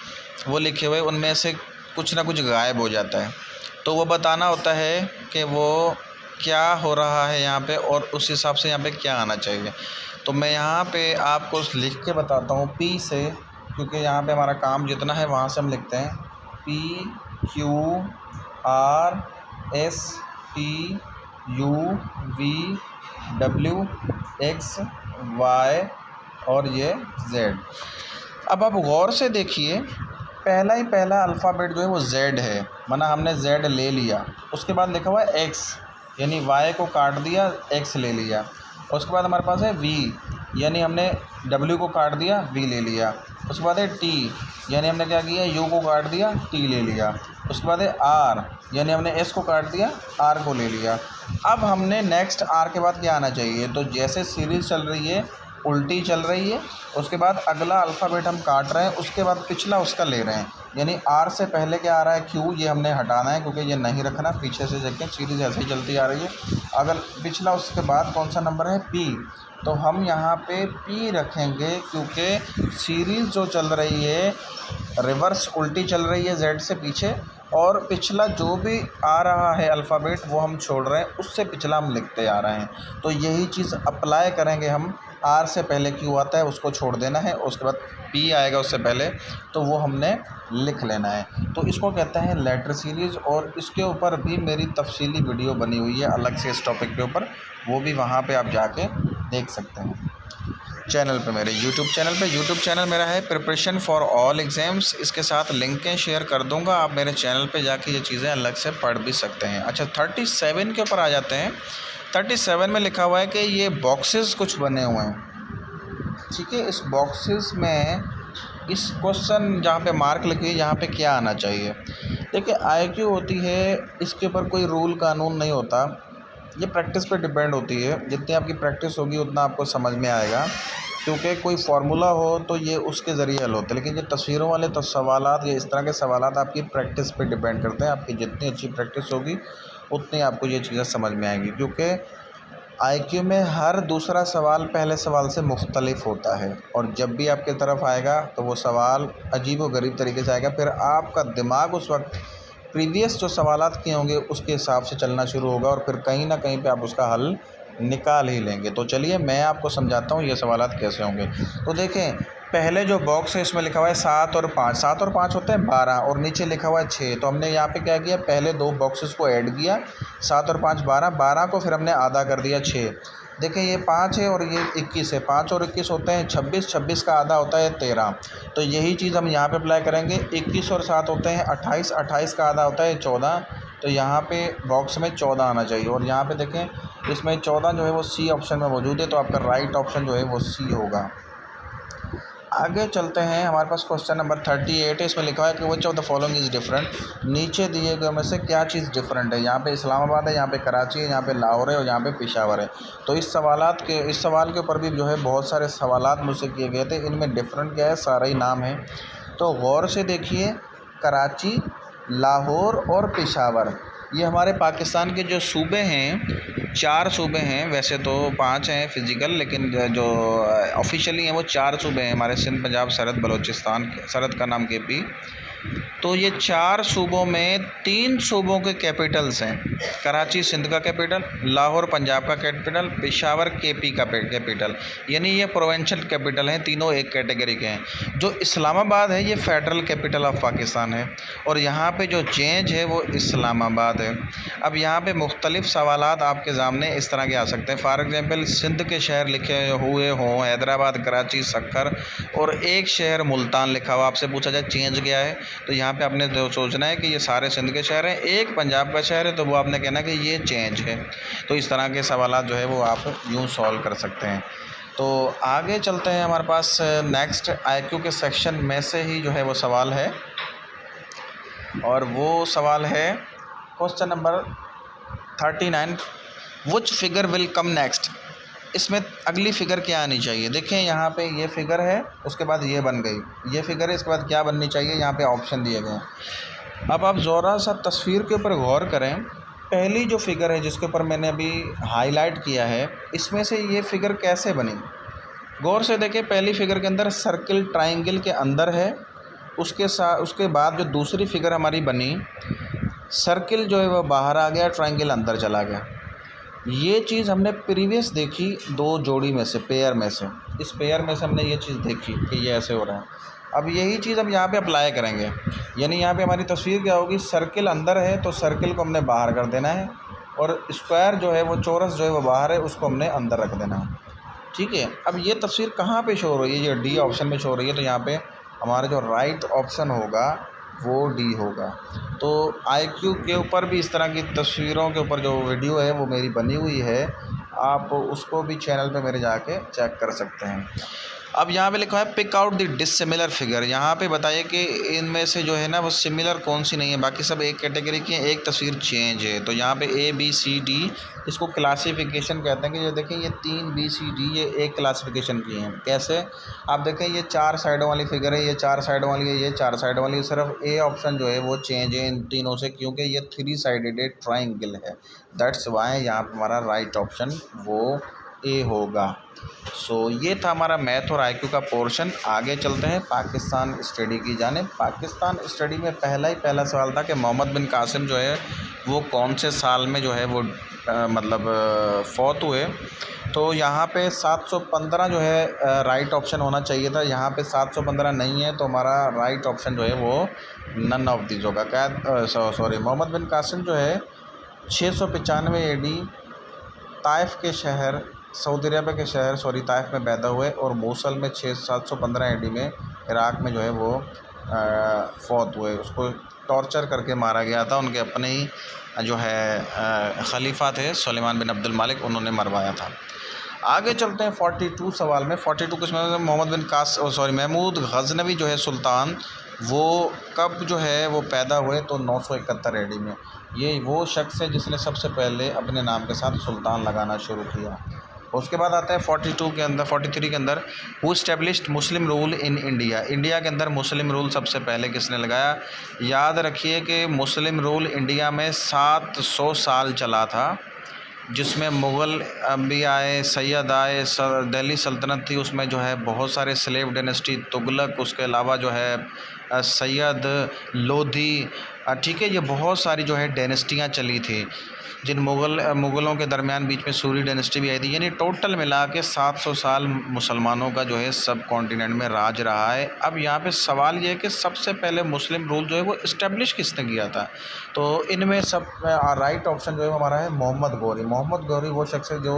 A: वो लिखे हुए, उनमें से कुछ ना कुछ गायब हो जाता है, तो वो बताना होता है कि वो क्या हो रहा है यहाँ पे, और उस हिसाब से यहाँ पे क्या आना चाहिए। तो मैं यहाँ पे आपको लिख के बताता हूँ P से, क्योंकि यहाँ पे हमारा काम जितना है वहाँ से हम लिखते हैं PQRSTUVWXY और ये Z। अब आप गौर से देखिए, पहला अल्फ़ाबेट जो है वो Z है, माना हमने Z ले लिया। उसके बाद लिखा हुआ है X, यानी Y को काट दिया, X ले लिया। उसके बाद हमारे पास है V, यानी हमने W को काट दिया, V ले लिया। उसके बाद है टी, यानी हमने क्या किया, यू को काट दिया, टी ले लिया। उसके बाद है आर, यानी हमने एस को काट दिया, आर को ले लिया। अब हमने नेक्स्ट आर के बाद क्या आना चाहिए, तो जैसे सीरीज़ चल रही है उल्टी चल रही है, उसके बाद अगला अल्फ़ाबेट हम काट रहे हैं, उसके बाद पिछला उसका ले रहे हैं। यानी आर से पहले क्या आ रहा है, क्यू, ये हमने हटाना है क्योंकि ये नहीं रखना, पीछे से देखें सीरीज़ ऐसे ही चलती आ रही है। अगर पिछला उसके बाद कौन सा नंबर है, पी, तो हम यहाँ पे पी रखेंगे क्योंकि सीरीज़ जो चल रही है रिवर्स उल्टी चल रही है जेड से पीछे, और पिछला जो भी आ रहा है अल्फ़ाबेट वो हम छोड़ रहे हैं, उससे पिछला हम लिखते आ रहे हैं। तो यही चीज़ अप्लाई करेंगे हम, आर से पहले क्यू आता है उसको छोड़ देना है, उसके बाद पी आएगा उससे पहले, तो वो हमने लिख लेना है। तो इसको कहते हैं लेटर सीरीज़, और इसके ऊपर भी मेरी तफसीली वीडियो बनी हुई है अलग से इस टॉपिक के ऊपर, वो भी वहाँ पे आप जाके देख सकते हैं चैनल पे, मेरे यूट्यूब चैनल पे। यूट्यूब चैनल मेरा है प्रिपरेशन फॉर ऑल एग्ज़ाम्स, इसके साथ लिंकें शेयर कर दूंगा, आप मेरे चैनल पे जाके ये चीज़ें अलग से पढ़ भी सकते हैं। अच्छा 37 के ऊपर आ जाते हैं। 37 में लिखा हुआ है कि ये बॉक्सेस कुछ बने हुए हैं, ठीक है। इस बॉक्सेस में इस क्वेश्चन जहाँ पे मार्क लिखिए यहाँ पे क्या आना चाहिए। देखिए IQ होती है, इसके ऊपर कोई रूल कानून नहीं होता, ये प्रैक्टिस पे डिपेंड होती है। जितनी आपकी प्रैक्टिस होगी उतना आपको समझ में आएगा, क्योंकि कोई फार्मूला हो तो ये उसके ज़रिए हल होते हैं, लेकिन ये तस्वीरों वाले तो सवालात या इस तरह के सवालात आपकी प्रैक्टिस पे डिपेंड करते हैं। आपकी जितनी अच्छी प्रैक्टिस होगी उतनी आपको ये चीज़ें समझ में आएंगी, क्योंकि IQ में हर दूसरा सवाल पहले सवाल से मुख्तलिफ होता है, और जब भी आपकी तरफ आएगा तो वो सवाल अजीब व गरीब तरीके से आएगा। फिर आपका दिमाग उस वक्त प्रीवियस जो सवालात किए होंगे उसके हिसाब से चलना शुरू होगा, और फिर कहीं ना कहीं पे आप उसका हल निकाल ही लेंगे। तो चलिए मैं आपको समझाता हूँ ये सवालात कैसे होंगे। तो देखें, पहले जो बॉक्स है इसमें लिखा हुआ है 7 और 5, 7 और 5 होते हैं 12, और नीचे लिखा हुआ है 6। तो हमने यहाँ पे क्या किया, पहले दो बॉक्सेस को ऐड किया, 7 और 5 12, 12 को फिर हमने आधा कर दिया 6। देखें ये 5 है और ये 21 है, 5 और 21 होते हैं 26, 26 का आधा होता है 13। तो यही चीज़ हम यहाँ पे अप्लाई करेंगे। 21 और 7 होते हैं 28, 28 का आधा होता है 14। तो यहाँ पे बॉक्स में 14 आना चाहिए, और यहाँ पे देखें इसमें 14 जो है वो सी ऑप्शन में मौजूद है, तो आपका राइट ऑप्शन जो है वो सी होगा। आगे चलते हैं, हमारे पास क्वेश्चन नंबर 38 है। इसमें लिखा है कि विच of the following is different, नीचे दिए गए में से क्या चीज़ डिफरेंट है। यहाँ पे इस्लामाबाद है, यहाँ पे कराची है, यहाँ पे लाहौर है, और यहाँ पे पेशावर है। तो इस सवाल के ऊपर भी जो है बहुत सारे सवालात मुझसे किए गए थे, इनमें डिफरेंट क्या है, सारा ही नाम है। तो गौर से देखिए, कराची, लाहौर और पेशावर, ये हमारे पाकिस्तान के जो सूबे हैं, 4 सूबे हैं, वैसे तो 5 हैं फ़िज़िकल, लेकिन जो ऑफिशियली हैं वो 4 सूबे हैं हमारे, सिंध, पंजाब, सरहद, बलूचिस्तान, सरहद का नाम KP। तो ये 4 सूबों में 3 सूबों के कैपिटल्स हैं, कराची सिंध का कैपिटल, लाहौर पंजाब का कैपिटल, पेशावर KP का कैपिटल, यानी ये प्रोविंशियल कैपिटल हैं, तीनों एक कैटेगरी के हैं। जो इस्लामाबाद है ये फेडरल कैपिटल ऑफ पाकिस्तान है, और यहाँ पे जो चेंज है वो इस्लामाबाद है। अब यहाँ पे मुख्तलिफ सवालात आपके सामने इस तरह के आ सकते हैं। फॉर एग्ज़ाम्पल सिंध के शहर लिखे हुए हों, हैदराबाद, कराची, सक्कर, और एक शहर मुल्तान लिखा हुआ, आपसे पूछा जाए चेंज क्या है, तो यहाँ पे आपने जो सोचना है कि ये सारे सिंध के शहर हैं, एक पंजाब का शहर है, तो वो आपने कहना कि ये चेंज है। तो इस तरह के सवालात जो है वो आप यूँ सॉल्व कर सकते हैं। तो आगे चलते हैं, हमारे पास नेक्स्ट IQ के सेक्शन में से ही जो है वो सवाल है, और वो सवाल है question number 39, which figure will come next. इसमें अगली फ़िगर क्या आनी चाहिए। देखें यहाँ पे ये फ़िगर है, उसके बाद ये बन गई, ये फ़िगर है, इसके बाद क्या बननी चाहिए, यहाँ पे ऑप्शन दिए गए हैं। अब आप ज़रा सा तस्वीर के ऊपर गौर करें। पहली जो फ़िगर है जिसके ऊपर मैंने अभी हाईलाइट किया है, इसमें से ये फ़िगर कैसे बनी, गौर से देखें। पहली फ़िगर के अंदर सर्किल ट्राइंगल के अंदर है, उसके बाद जो दूसरी फ़िगर हमारी बनी, सर्किल जो है वह बाहर आ गया, ट्राइंगल अंदर चला गया। ये चीज़ हमने प्रीवियस देखी 2 जोड़ी में से, पेयर में से, इस पेयर में से हमने ये चीज़ देखी कि ये ऐसे हो रहा है। अब यही चीज़ हम यहाँ पे अप्लाई करेंगे, यानी यहाँ पे हमारी तस्वीर क्या होगी, सर्किल अंदर है तो सर्किल को हमने बाहर कर देना है, और स्क्वायर जो है वो चौरस जो है वो बाहर है, उसको हमने अंदर रख देना है, ठीक है। अब ये तस्वीर कहाँ पे शो हो रही है, ये D ऑप्शन में शो हो रही है, तो यहाँ पे हमारा जो राइट ऑप्शन होगा वो D होगा। तो IQ के ऊपर भी इस तरह की तस्वीरों के ऊपर जो वीडियो है वो मेरी बनी हुई है, आप उसको भी चैनल पे मेरे जाके चेक कर सकते हैं। अब यहाँ पे लिखा है pick out the dissimilar figure. यहाँ पे बताइए कि इनमें से जो है ना वो सिमिलर कौन सी नहीं है, बाकी सब एक कैटेगरी की हैं, एक तस्वीर चेंज है। तो यहाँ पे ए बी सी डी, इसको क्लासिफिकेशन कहते हैं कि ये देखें ये 3 बी सी डी ये एक क्लासिफिकेशन की हैं। कैसे? आप देखें ये 4 साइडों वाली फिगर है, ये 4 साइडों वाली है, ये 4 साइडों वाली है। सिर्फ ए ऑप्शन जो है वो चेंज है इन तीनों से, क्योंकि ये 3 साइडेड ट्राइंगल है। दैट्स वाई यहाँ पर हमारा राइट ऑप्शन वो ए होगा। सो ये था हमारा मैथ और आईक्यू का पोर्शन। आगे चलते हैं पाकिस्तान स्टडी की जानिब। पाकिस्तान स्टडी में पहला सवाल था कि मोहम्मद बिन कासिम जो है वो कौन से साल में जो है वो फौत हुए। तो यहाँ पे 715 जो है राइट ऑप्शन होना चाहिए था, यहाँ पे 715 नहीं है, तो हमारा राइट ऑप्शन जो है वो नन ऑफ दीज होगा। सॉरी, मोहम्मद बिन कासिम जो है 695 AD ताइफ के शहर सऊदी अरब के शहर ताइफ में पैदा हुए और मूसल में 715 AD में इराक़ में जो है वो फौत हुए। उसको टॉर्चर करके मारा गया था, उनके अपने ही जो है खलीफा थे सुलेमान बिन अब्दुल मालिक, उन्होंने मरवाया था। आगे चलते हैं 42 सवाल में। 42 किसमें मोहम्मद बिन महमूद गजनवी जो है सुल्तान, वो कब जो है वो पैदा हुए? तो 971 AD में। ये वो शख्स है जिसने सबसे पहले अपने नाम के साथ सुल्तान लगाना शुरू किया। उसके बाद आता है 43 के अंदर who established Muslim rule in India. India के अंदर मुस्लिम रूल सबसे पहले किसने लगाया? याद रखिए कि मुस्लिम रूल इंडिया में 700 साल चला था, जिसमें मुग़ल भी आए, सैयद आए, दिल्ली सल्तनत थी, उसमें जो है बहुत सारे स्लेव डायनेस्टी, तुगलक, उसके अलावा जो है सैयद, लोधी, ठीक है, ये बहुत सारी जो है डायनेस्टियाँ चली थी, जिन मुग़लों के दरमियान बीच में सूरी डायनेस्टी भी आई थी। यानी टोटल मिला के 700 साल मुसलमानों का जो है सब कॉन्टिनेंट में राज रहा है। अब यहाँ पे सवाल ये है कि सबसे पहले मुस्लिम रूल जो है वो इस्टेब्लिश किसने किया था? तो इनमें सब राइट ऑप्शन जो है हमारा है मोहम्मद गौरी। मोहम्मद गौरी वो शख्स है जो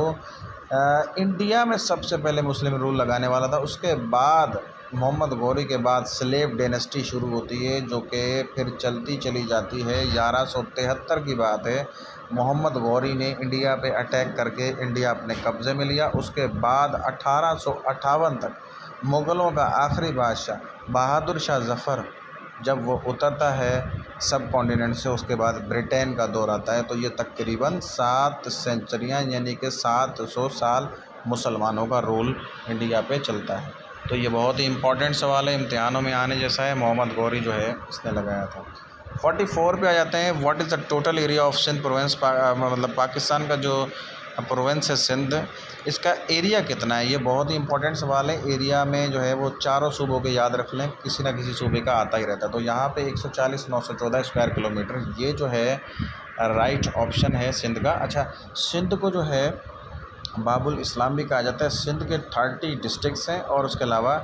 A: इंडिया में सबसे पहले मुस्लिम रूल लगाने वाला था। उसके बाद मोहम्मद गौरी के बाद स्लेव डायनेस्टी शुरू होती है, जो कि फिर चलती चली जाती है। 1173 की बात है, मोहम्मद गौरी ने इंडिया पे अटैक करके इंडिया अपने कब्ज़े में लिया। उसके बाद 1858 तक मुग़लों का आखिरी बादशाह बहादुर शाह ज़फ़र जब वो उतरता है सब कॉन्टिनेंट से, उसके बाद ब्रिटेन का दौर आता है। तो ये तकरीबन 7 सेंचुरियाँ यानी कि 700 साल मुसलमानों का रूल इंडिया पे चलता है। तो ये बहुत ही इम्पोर्टेंट सवाल है, इम्तिहानों में आने जैसा है। मोहम्मद गौरी जो है इसने लगाया था। 44 पे आ जाते हैं। What is the total area of Sindh province? मतलब पाकिस्तान का जो प्रोविंस है सिंध, इसका एरिया कितना है? ये बहुत ही इंपॉर्टेंट सवाल है। एरिया में जो है वो चारों सूबों के याद रख लें, किसी ना किसी सूबे का आता ही रहता है। तो यहाँ पे 140,914 स्क्वायर किलोमीटर, ये जो है राइट ऑप्शन है सिंध का। अच्छा, सिंध को जो है बाबुल इस्लाम भी कहा जाता है। सिंध के 30 डिस्ट्रिक्ट्स हैं और उसके अलावा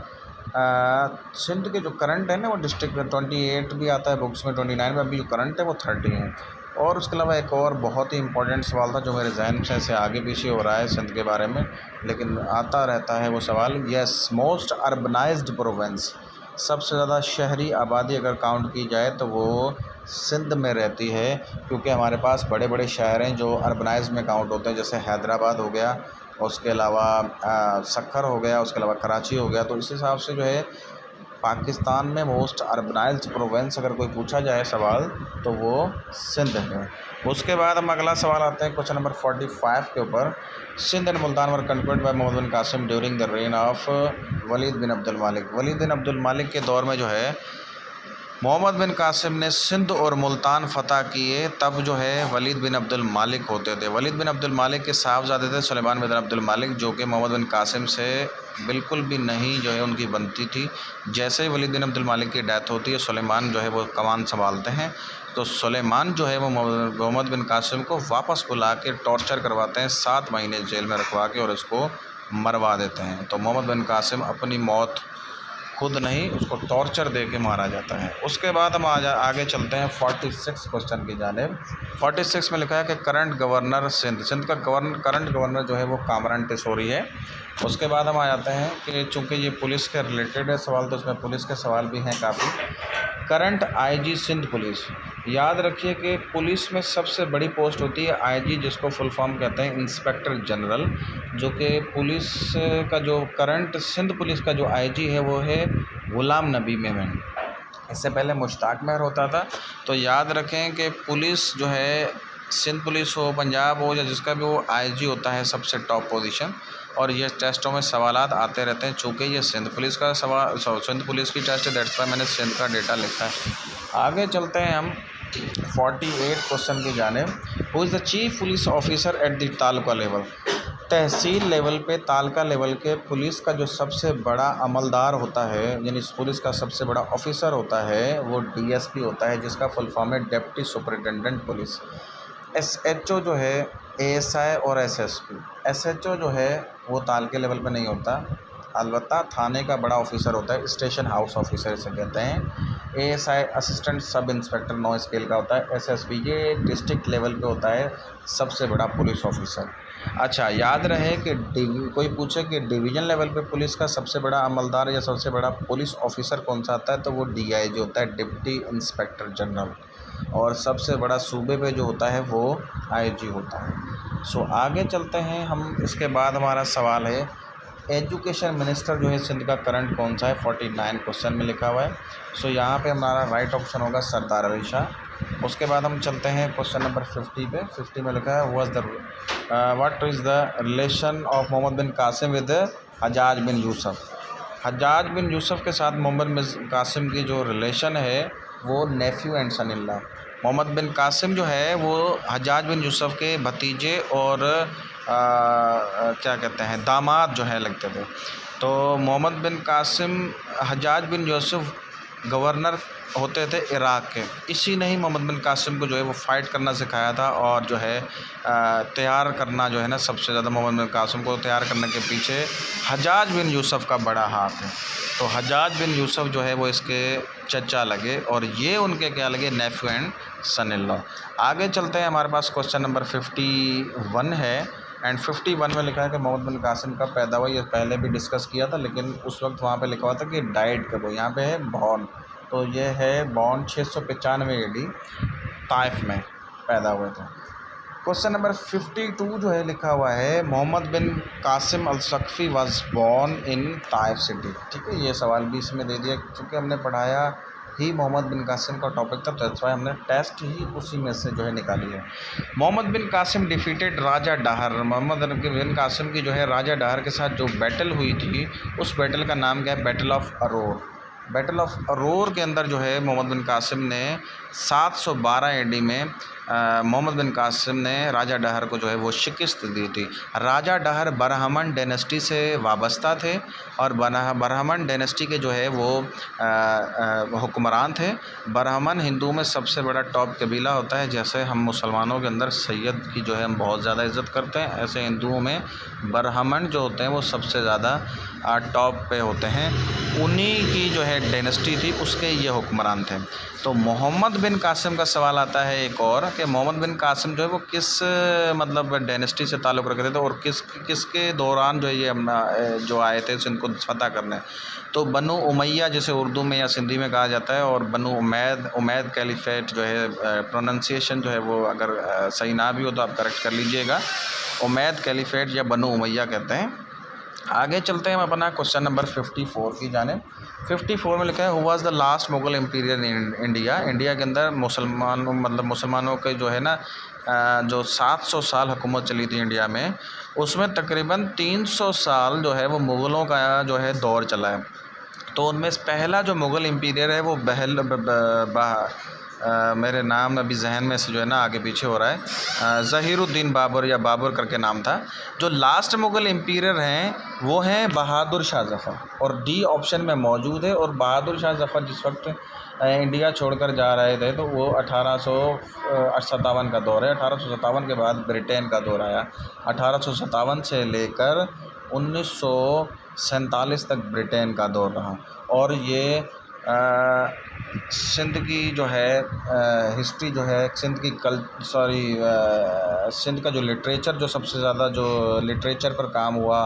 A: सिंध के जो करंट है ना वो डिस्ट्रिक्ट 28 भी आता है बुक्स में, 29 में, अभी जो करंट है वो 30 है। और उसके अलावा एक और बहुत ही इंपॉर्टेंट सवाल था जो मेरे जहन से आगे पीछे हो रहा है सिंध के बारे में, लेकिन आता रहता है वो सवाल। यस, मोस्ट अर्बनाइज्ड प्रोविंस, सबसे ज़्यादा शहरी आबादी अगर काउंट की जाए तो वो सिंध में रहती है, क्योंकि हमारे पास बड़े बड़े शहर हैं जो अर्बनाइज में काउंट होते हैं, जैसे हैदराबाद हो गया, उसके अलावा सक्खर हो गया, उसके अलावा कराची हो गया। तो इस हिसाब से जो है पाकिस्तान में मोस्ट अर्बनाइज्ड प्रोविंस अगर कोई पूछा जाए सवाल तो वो सिंध है। उसके बाद हम अगला सवाल आते हैं क्वेश्चन नंबर 45 के ऊपर। Sindh and Multan were conquered by Mohammad bin Qasim during the reign of Walid bin Abdul Malik. Walid bin Abdul मालिक के दौर में जो है मोहम्मद बिन कासिम ने सिंध और मुल्तान फ़तह किए, तब जो है वलीद बिन अब्दुल मालिक होते थे। वलीद बिन अब्दुल मालिक के साहबजादे थे सुलेमान बिन अब्दुल मालिक, जो कि मोहम्मद बिन कासिम से बिल्कुल भी नहीं जो है उनकी बनती थी। जैसे ही वलीद बिन अब्दुल मालिक की डेथ होती है, सुलेमान जो है वो कमान संभालते हैं। तो सुलेमान जो है वो मोहम्मद बिन कासिम को वापस बुला के टॉर्चर करवाते हैं, 7 महीने जेल में रखवा के, और उसको मरवा देते हैं। तो मोहम्मद बिन कासिम अपनी मौत खुद नहीं, उसको टॉर्चर दे के मारा जाता है। उसके बाद हम आगे चलते हैं 46 क्वेश्चन की जानिब। 46 में लिखा है कि करंट गवर्नर सिंध का करंट गवर्नर जो है वो कामरान टिसोरी है। उसके बाद हम आ जाते हैं कि चूँकि ये पुलिस के रिलेटेड है सवाल, तो इसमें पुलिस के सवाल भी हैं काफ़ी। Current IG Sindh police. याद रखिए कि पुलिस में सबसे बड़ी पोस्ट होती है आईजी, जिसको फुल फॉर्म कहते हैं इंस्पेक्टर जनरल, जो कि पुलिस का जो करंट सिंध पुलिस का जो आईजी है वो है गुलाम नबी मेमन। इससे पहले मुश्ताक मेहर होता था। तो याद रखें कि पुलिस जो है, सिंध पुलिस हो, पंजाब हो, या जिसका भी हो, आईजी होता है सबसे टॉप पोजीशन। और ये टेस्टों में सवालात आते रहते हैं। चूँकि ये सिंध पुलिस का सवाल, सिंध पुलिस की टेस्ट है, दैट्स वाई मैंने सिंध का डेटा लिखा है। आगे चलते हैं हम 48 क्वेश्चन की जानिब। Who is the chief police officer at the taluka level. Tehsil level पे, तालका लेवल के पुलिस का जो सबसे बड़ा अमलदार होता है, यानी पुलिस का सबसे बड़ा ऑफिसर होता है, वो डीएसपी होता है, जिसका फुल फॉर्म है डिप्टी सुपरिटेंडेंट पुलिस। एसएचओ जो है एएसआई और एसएसपी। एसएचओ जो है वो तालके लेवल पे नहीं होता, अलबत्ता थाने का बड़ा ऑफिसर होता है, स्टेशन हाउस ऑफिसर इसे कहते हैं। ASI assistant sub inspector 9 scale का होता है। एसएसपी ये डिस्ट्रिक्ट लेवल पे होता है सबसे बड़ा पुलिस ऑफिसर। अच्छा, याद रहे कि कोई पूछे कि डिवीज़न लेवल पे पुलिस का सबसे बड़ा अमलदार या सबसे बड़ा पुलिस ऑफिसर कौन सा आता है, तो वो डीआईजी होता है, डिप्टी इंस्पेक्टर जनरल। और सबसे बड़ा सूबे पे जो होता है वो आईजी होता है। सो आगे चलते हैं हम। इसके बाद हमारा सवाल है एजुकेशन मिनिस्टर जो है सिंध का करंट कौन सा है, 49 क्वेश्चन में लिखा हुआ है। सो यहाँ पे हमारा राइट ऑप्शन होगा सरदार अली शाह। उसके बाद हम चलते हैं क्वेश्चन नंबर 50 पे। 50 में लिखा है what is the relation of Mohammad bin Qasim with Hajjaj bin Yusuf. Hajjaj bin Yusuf के साथ मोहम्मद बिन कासिम की जो रिलेशन है वो nephew and son in law. Mohammad bin Qasim जो है वो हजाज बिन यूसुफ के भतीजे और क्या कहते हैं दामाद जो है लगते थे। तो मोहम्मद बिन कासिम, हजाज बिन यूसुफ गवर्नर होते थे इराक़ के। इसी ने ही मोहम्मद बिन कासिम को जो है वो फ़ाइट करना सिखाया था, और जो है तैयार करना जो है ना, सबसे ज़्यादा मोहम्मद बिन कासिम को तैयार करने के पीछे हजाज बिन यूसुफ का बड़ा हाथ है। तो हजाज बिन यूसुफ जो है वो इसके चचा लगे, और ये उनके क्या लगे, nephew and son in law. आगे चलते हैं, हमारे पास क्वेश्चन नंबर 51 है। एंड 51 में लिखा है कि मोहम्मद बिन कासिम कब पैदा हुआ। ये पहले भी डिस्कस किया था, लेकिन उस वक्त वहाँ पे लिखा हुआ था कि डाइड कब हो। यहाँ पे है बॉर्न, तो ये है बॉर्न 695 AD ताइफ में पैदा हुए थे। क्वेश्चन नंबर 52 जो है लिखा हुआ है Mohammad bin Qasim al Thaqafi was born in Taif city. ठीक है, ये सवाल भी इसमें दे दिया, क्योंकि हमने पढ़ाया ही मोहम्मद बिन कासिम का टॉपिक था, दैट्स वाई हमने टेस्ट ही उसी में से जो है निकाली है। मोहम्मद बिन कासिम डिफीटेड राजा डाहर। मोहम्मद बिन कासिम की जो है राजा डाहर के साथ जो बैटल हुई थी, उस बैटल का नाम क्या है, बैटल ऑफ अरोर। बैटल ऑफ अरोर के अंदर जो है मोहम्मद बिन कासिम ने 712 AD में मोहम्मद बिन कासिम ने राजा डहर को जो है वो शिकस्त दी थी। राजा डहर बरहमन डायनेस्टी से वाबस्ता थे, और बरहमन डायनेस्टी के जो है वो हुक्मरान थे। बरहमन हिंदू में सबसे बड़ा टॉप कबीला होता है। जैसे हम मुसलमानों के अंदर सैयद की जो है हम बहुत ज़्यादा इज़्ज़त करते हैं, ऐसे हिंदुओं में बरहमन जो होते हैं वो सबसे ज़्यादा टॉप पे होते हैं। उन्हीं की जो है डायनेस्टी थी, उसके ये हुक्मरान थे। तो मोहम्मद बिन कासिम का सवाल आता है एक और, कि मोहम्मद बिन कासिम जो है वो किस मतलब डायनेस्टी से ताल्लुक़ रखते थे, और किसके दौरान जो है ये जो आए थे इनको फतह करने। तो बनु उमैया जिसे उर्दू में या सिंधी में कहा जाता है, और बनु उमैद कैलिफेट जो है, प्रोनंसिएशन जो है वो अगर सही ना भी हो तो आप करेक्ट कर लीजिएगा। उमैद कैलिफेट या बनु उमैया कहते हैं। आगे चलते हैं हम अपना क्वेश्चन नंबर 54 की जानिब। 54 में लिखा है who was the last Mughal emperor in India. India के अंदर मुसलमानों के जो है ना जो 700 साल हुकूमत चली थी इंडिया में, उसमें तकरीबन 300 साल जो है वो मुग़लों का जो है दौर चला है। तो उनमें से पहला जो मुग़ल एम्पीरियर है वो मेरे नाम अभी जहन में से जो है ना आगे पीछे हो रहा है, ज़हीरुद्दीन बाबर या बाबर करके नाम था। जो लास्ट मुग़ल एम्पीरियर हैं वो हैं बहादुर शाह ज़फ़र, और डी ऑप्शन में मौजूद है। और बहादुर शाह ज़फ़र जिस वक्त इंडिया छोड़कर जा रहे थे तो वो 1857 का दौर है। 1857 के बाद ब्रिटेन का दौर आया। 1857 से लेकर 1947 तक ब्रिटेन का दौर रहा। और ये सिंध की जो है हिस्ट्री जो है, सिंध की सिंध का जो लिटरेचर, जो सबसे ज़्यादा जो लिटरेचर पर काम हुआ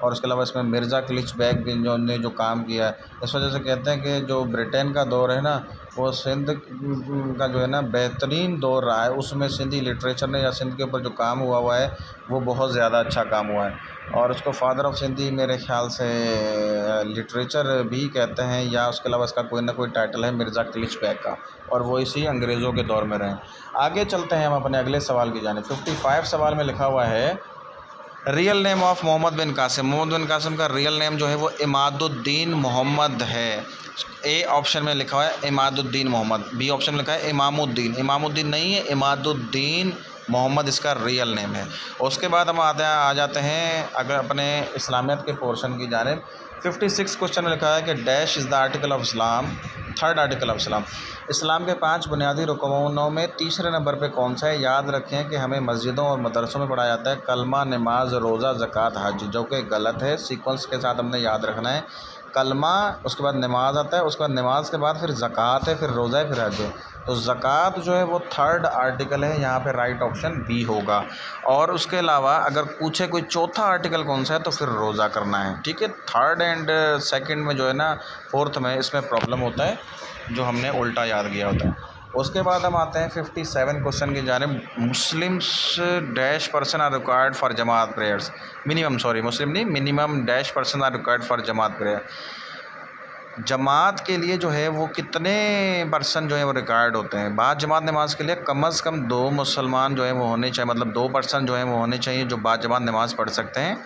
A: और उसके अलावा इसमें मिर्ज़ा क्लिच बैग भी जो ने जो काम किया है। इस वजह से कहते हैं कि जो ब्रिटेन का दौर है ना, वो सिंध का जो है ना बेहतरीन दौर रहा है। उसमें सिंधी लिटरेचर ने या सिंध के ऊपर जो काम हुआ है वो बहुत ज़्यादा अच्छा काम हुआ है। और उसको फादर ऑफ सिंधी मेरे ख़्याल से लिटरेचर भी कहते हैं, या उसके अलावा इसका कोई ना कोई टाइटल है मिर्ज़ा क्लिच बैग का, और वो इसी अंग्रेज़ों के दौर में रहे। आगे चलते हैं हम अपने अगले सवाल की जानिब। 55 सवाल में लिखा हुआ है real name of Mohammad bin Qasim. Mohammad bin Qasim का रियल नेम जो है वो इमादुद्दीन मोहम्मद है। ए ऑप्शन में लिखा हुआ है इमादुद्दीन मोहम्मद, बी ऑप्शन में लिखा है इमामुद्दीन। इमामुद्दीन नहीं है, इमादुद्दीन मोहम्मद इसका रियल नेम है। उसके बाद हम आ जाते हैं अगर अपने इस्लामियत के पोर्शन की जानिब। 56 क्वेश्चन में लिखा है कि dash is the article of Islam, third article of Islam. इस्लाम के 5 बुनियादी रुकनों में तीसरे नंबर पे कौन सा है? याद रखें कि हमें मस्जिदों और मदरसों में पढ़ाया जाता है कलमा, नमाज, रोज़ा, ज़कात, हज, जो कि गलत है। सीक्वेंस के साथ हमने याद रखना है। कलमा, उसके बाद नमाज आता है, उसके बाद नमाज के बाद फिर ज़कात है, फिर रोज़ा है, फिर हज है। तो ज़कात जो है वो थर्ड आर्टिकल है, यहाँ पे राइट ऑप्शन बी होगा। और उसके अलावा अगर पूछे कोई चौथा आर्टिकल कौन सा है तो फिर रोज़ा करना है। ठीक है, थर्ड एंड सेकंड में जो है ना, फोर्थ में इसमें प्रॉब्लम होता है, जो हमने उल्टा याद किया होता है। उसके बाद हम आते हैं 57 क्वेश्चन की जानिब। Muslims dash person are required for जमात प्रेयर्स। मुस्लिम नहीं, minimum dash person are required for जमात प्रेयर। जमात के लिए जो है वो कितने पर्सन जो है वो रिक्वायर्ड होते हैं? बाद जमात नमाज के लिए कम से कम 2 मुसलमान जो है वो होने चाहिए, मतलब 2 पर्सन जो है वो होने चाहिए जो बाद जमात नमाज पढ़ सकते हैं।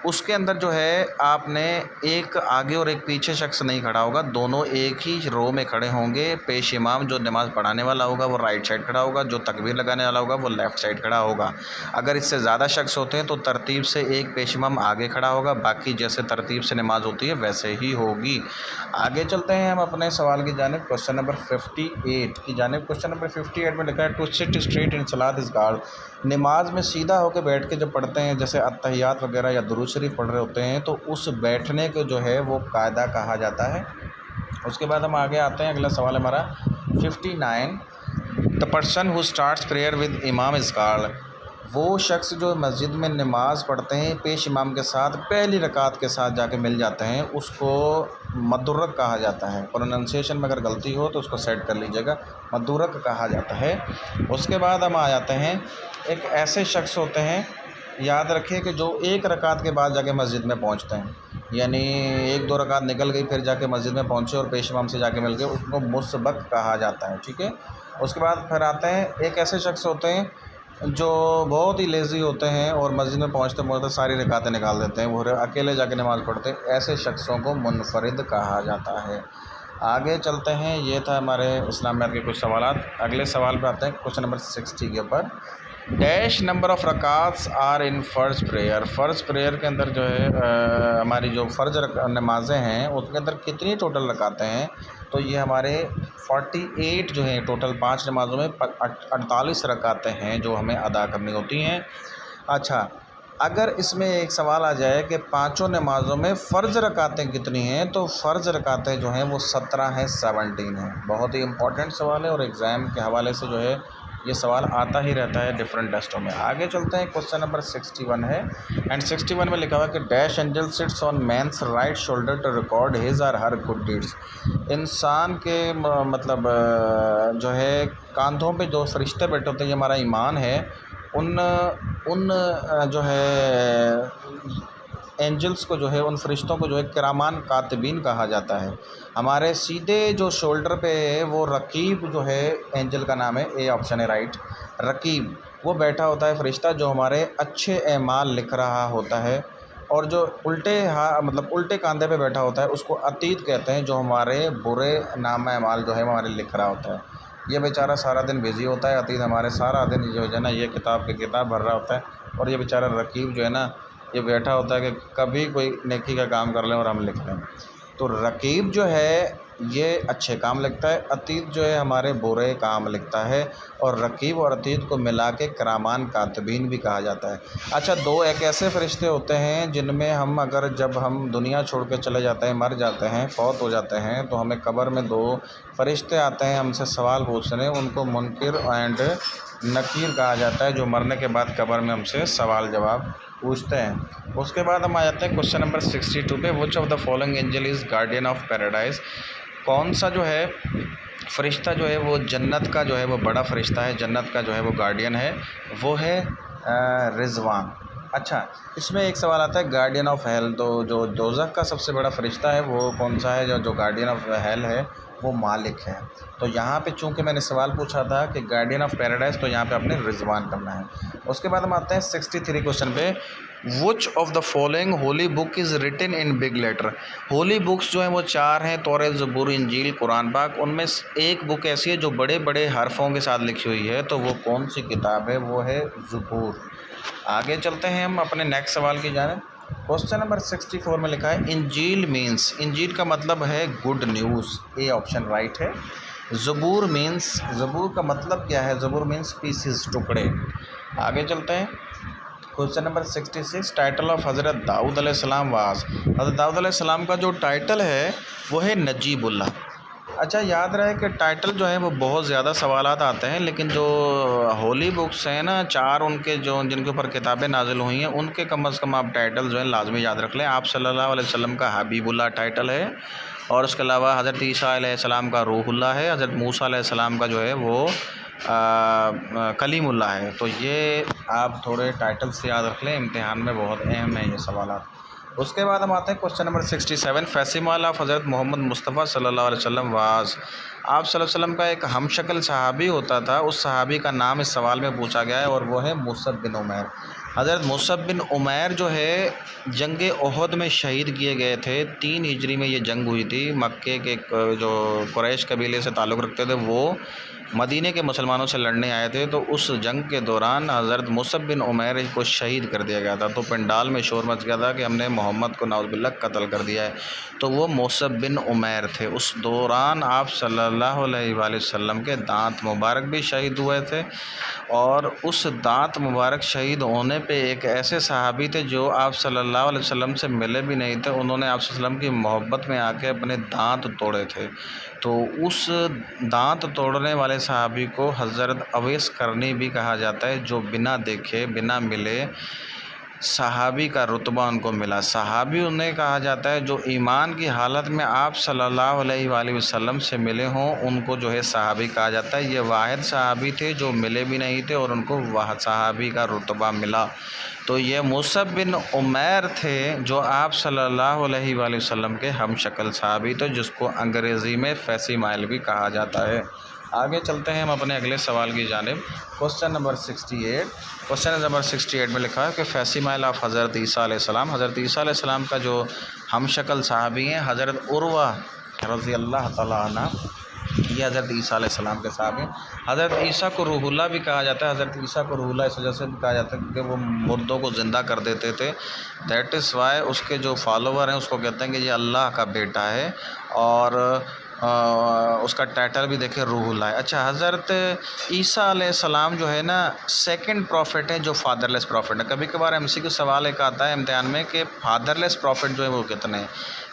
A: उसके अंदर जो है आपने एक आगे और एक पीछे शख्स नहीं खड़ा होगा, दोनों एक ही रो में खड़े होंगे। पेश इमाम जो नमाज़ पढ़ाने वाला होगा वो राइट साइड खड़ा होगा, जो तकबीर लगाने वाला होगा वो लेफ़्ट साइड खड़ा होगा। अगर इससे ज़्यादा शख्स होते हैं तो तरतीब से एक पेश इमाम आगे खड़ा होगा, बाकी जैसे तरतीब से नमाज होती है वैसे ही होगी। आगे चलते हैं हम अपने सवाल की जानिब, क्वेश्चन नंबर 58 की जानिब। क्वेश्चन नंबर 58 में लिखा है to sit straight in Salat is called. नमाज में सीधा होकर बैठ के जब पढ़ते हैं, जैसे अत्तहियात वगैरह या दुरूद शरीफ पढ़ रहे होते हैं, तो उस बैठने को जो है वो कायदा कहा जाता है। उसके बाद हम आगे आते हैं, अगला सवाल हमारा 59। The person who starts prayer with इमाम इज़ कॉल्ड। वो शख्स जो मस्जिद में नमाज़ पढ़ते हैं पेश इमाम के साथ, पहली रकात के साथ जाके मिल जाते हैं, उसको मदुर्रक कहा जाता है। प्रोनाउंसिएशन में अगर गलती हो तो उसको सेट कर लीजिएगा, मदुर्रक कहा जाता है। उसके बाद हम आ जाते हैं, एक ऐसे शख्स होते हैं, याद रखिए कि जो एक रकात के बाद जाके मस्जिद में पहुंचते हैं, यानी 1-2 रकात निकल गई फिर जाके मस्जिद में पहुंचे और पेश इमाम से जाके मिल गए, उसको मुसबक कहा जाता है। ठीक है, उसके बाद फिर आते हैं, एक ऐसे शख्स होते हैं जो बहुत ही लेज़ी होते हैं और मस्जिद में पहुंचते पहुंचते सारी रकातें निकाल देते हैं, वो अकेले जाके नमाज़ पढ़ते हैं। ऐसे शख्सों को मुनफरिद कहा जाता है। आगे चलते हैं, ये था हमारे इस्लामियात के कुछ सवाल। अगले सवाल पे आते हैं, क्वेश्चन नंबर 60 के ऊपर। डैश नंबर ऑफ़ रकात्स आर इन फ़र्ज़ प्रेयर। फ़र्ज़ प्रेयर के अंदर जो है हमारी जो फ़र्ज़ नमाज़ें हैं उसके अंदर कितनी टोटल रकातें हैं? तो ये हमारे 48 जो हैं टोटल, 5 नमाज़ों में 48 रकातें हैं जो हमें अदा करनी होती हैं। अच्छा, अगर इसमें एक सवाल आ जाए कि पाँचों नमाज़ों में फ़र्ज़ रकातें कितनी हैं, तो फ़र्ज़ रकातें जो हैं वो 17 हैं, 17 हैं। बहुत ही इम्पॉर्टेंट सवाल है और एग्ज़ाम के हवाले से जो है ये सवाल आता ही रहता है डिफरेंट टेस्टों में। आगे चलते हैं, क्वेश्चन नंबर 61 है, एंड 61 में लिखा हुआ है कि dash angel sits on man's right shoulder to record his और हर गुड डीड्स। इंसान के मतलब जो है कांधों पे जो फरिश्ते बैठे होते हैं, ये हमारा ईमान है। उन जो है एंजल्स को जो है, उन फरिश्तों को जो है किरामान कातिबीन कहा जाता है। हमारे सीधे जो शोल्डर पे है वो रकीब जो है एंजल का नाम है, ए ऑप्शन है राइट। रकीब वो बैठा होता है फरिश्ता जो हमारे अच्छे एमाल लिख रहा होता है, और जो उल्टे मतलब उल्टे कांधे पे बैठा होता है उसको अतीत कहते हैं, जो हमारे बुरे नाम एमाल जो है हमारे लिख रहा होता है। ये बेचारा सारा दिन बिज़ी होता है, अतीत हमारे सारा दिन जो है ना ये किताब भर रहा होता है, और ये बेचारा रकीब जो है ना ये बैठा होता है कि कभी कोई नेकी का काम कर लें और हम लिख लें। तो रकीब जो है ये अच्छे काम लिखता है, अतीत जो है हमारे बुरे काम लिखता है, और रकीब और अतीत को मिला के किरामान कातिबीन भी कहा जाता है। अच्छा, एक ऐसे फरिश्ते होते हैं जिनमें हम अगर जब हम दुनिया छोड़ के चले जाते हैं, मर जाते हैं, फौत हो जाते हैं, तो हमें कब्र में 2 फरिश्ते आते हैं हमसे सवाल पूछने, उनको मुनकिर एंड नकीर कहा जाता है, जो मरने के बाद कब्र में हमसे सवाल जवाब पूछते हैं। उसके बाद हम आ जाते हैं क्वेश्चन नंबर 62 पे। Which of the following angel is guardian of paradise. कौन सा जो है फरिश्ता जो है वो जन्नत का जो है वो बड़ा फरिश्ता है, जन्नत का जो है वो गार्डियन है, वो है रिजवान। अच्छा, इसमें एक सवाल आता है गार्डियन ऑफ हेल, तो जो दोज़ख का सबसे बड़ा फरिश्ता है वो कौन सा है, जो गार्डियन ऑफ हेल है वो मालिक है। तो यहाँ पे चूंकि मैंने सवाल पूछा था कि गार्डियन ऑफ पैराडाइज, तो यहाँ पे आपने रिजवान करना है। उसके बाद हम आते हैं 63 क्वेश्चन पे। Which of the following holy book is written in big letter. Holy books जो हैं वो 4 हैं, तौरात, ज़बूर, इंजील, कुरान पाक। उनमें एक बुक ऐसी है जो बड़े बड़े हरफों के साथ लिखी हुई है, तो वो कौन सी किताब है, वो है ज़बूर। आगे चलते हैं हम अपने नेक्स्ट सवाल की जानिब। क्वेश्चन नंबर 64 में लिखा है इंजील मीन्स। इंजील का मतलब है good news, A option right है। ज़बूर मीन्स, ज़बूर का मतलब क्या है, ज़बूर मीन्स पीसेस, टुकड़े। आगे चलते हैं क्वेश्चन नंबर 66। टाइटल ऑफ हज़रत दाऊद अलैहिस्सलाम वास। हज़रत दाऊद अलैहिस्सलाम का जो टाइटल है वो है नजीबुल्लाह। अच्छा, याद रहे कि टाइटल जो है वो बहुत ज़्यादा सवालात आते हैं, लेकिन जो होली बुक्स हैं ना 4 उनके जो जिनके ऊपर किताबें नाजिल हुई हैं उनके कम से कम आप टाइटल जो है लाजमी याद रख लें। आप सल्लल्लाहु अलैहि वसल्लम का हबीबुल्लाह टाइटल है, और उसके अलावा हज़रत ईसा अलैहिस्सलाम का रूहुल्लाह है, हज़रत मूसा अलैहिस्सलाम का जो है वो कलीमुल्लाह है। तो ये आप थोड़े टाइटल से याद रख लें, इम्तिहान में बहुत अहम है ये सवालात। उसके बाद हम आते हैं क्वेश्चन नंबर 67। फैसिमाल ऑफ हज़रत मोहम्मद मुस्तफ़ा सल्लल्लाहु अलैहि वसल्लम वाज। आप सल्लल्लाहु अलैहि वसल्लम का एक हमशक्ल सहाबी होता था, उस सहाबी का नाम इस सवाल में पूछा गया है, और वो है मुसअब बिन उमैर। हज़रत मुसअब बिन उमैर जो है जंग ओहद में शहीद किए गए थे। 3 हिजरी में ये जंग हुई थी। मक्के के जो कुरैश कबीले से ताल्लुक़ रखते थे वो मदीने के मुसलमानों से लड़ने आए थे, तो उस जंग के दौरान हज़रत मुसअब बिन उमैर को शहीद कर दिया गया था। तो पंडाल में शोर मच गया था कि हमने मोहम्मद को नाउज़ुबिल्लाह कत्ल कर दिया है। तो वो मुसअब बिन उमैर थे। उस दौरान आप सल्लल्लाहु अलैहि वसल्लम के दांत मुबारक भी शहीद हुए थे, और उस दांत मुबारक शहीद होने पे एक ऐसे सहाबी थे जो आप सल्लल्लाहु अलैहि वसल्लम से मिले भी नहीं थे, उन्होंने आप सल्लल्लाहु अलैहि वसल्लम की मोहब्बत में आके अपने दांत तोड़े थे। तो उस दांत तोड़ने वाले सहाबी को हज़रत अवैस करनी भी कहा जाता है, जो बिना देखे बिना मिले सहाबी का रुतबा उनको मिला। सहाबी उन्हें कहा जाता है जो ईमान की हालत में आप सल्लल्लाहु अलैहि वसल्लम से मिले हों, उनको जो है सहाबी कहा जाता है। ये वाहिद सहाबी थे जो मिले भी नहीं थे और उनको वह सहाबी का रुतबा मिला। तो ये मुसअब बिन उमैर थे जो आप सल्लल्लाहु अलैहि वसल्लम के हमशक्ल सहाबी थे, जिसको अंग्रेज़ी में फैसिमाइल भी कहा जाता है। आगे चलते हैं हम अपने अगले सवाल की जानिब। Question number 68। क्वेश्चन नंबर 68 में लिखा है कि फैसिमाइल ऑफ हज़रत ईसा अलैहिस्सलाम। हज़रत ईसा अलैहिस्सलाम का जो हमशक्ल सहाबी हैं हज़रत उर्वा रज़ी अल्लाह तआला अन्हु, ये हज़रत ईसा अलैहिस्सलाम के साहब हैं। हज़रत ईसा को रूहुल्लाह भी कहा जाता है। हज़रत ईसा को रूहुल्लाह इस वजह से भी कहा जाता है क्योंकि वो मुर्दों को ज़िंदा कर देते थे। दैट इज़ वाई उसके जो फॉलोवर हैं उसको कहते हैं कि ये अल्लाह का बेटा है, और उसका टाइटल भी देखें रूहुल्लाह है। अच्छा, हज़रत ईसा अलैहिस्सलाम जो है ना सेकंड प्रॉफिट है जो फादरलेस प्रॉफिट है। कभी कभार एमसीक्यू सवाल एक आता है इम्तिहान में कि फादरलेस प्रॉफिट जो है वो कितने हैं।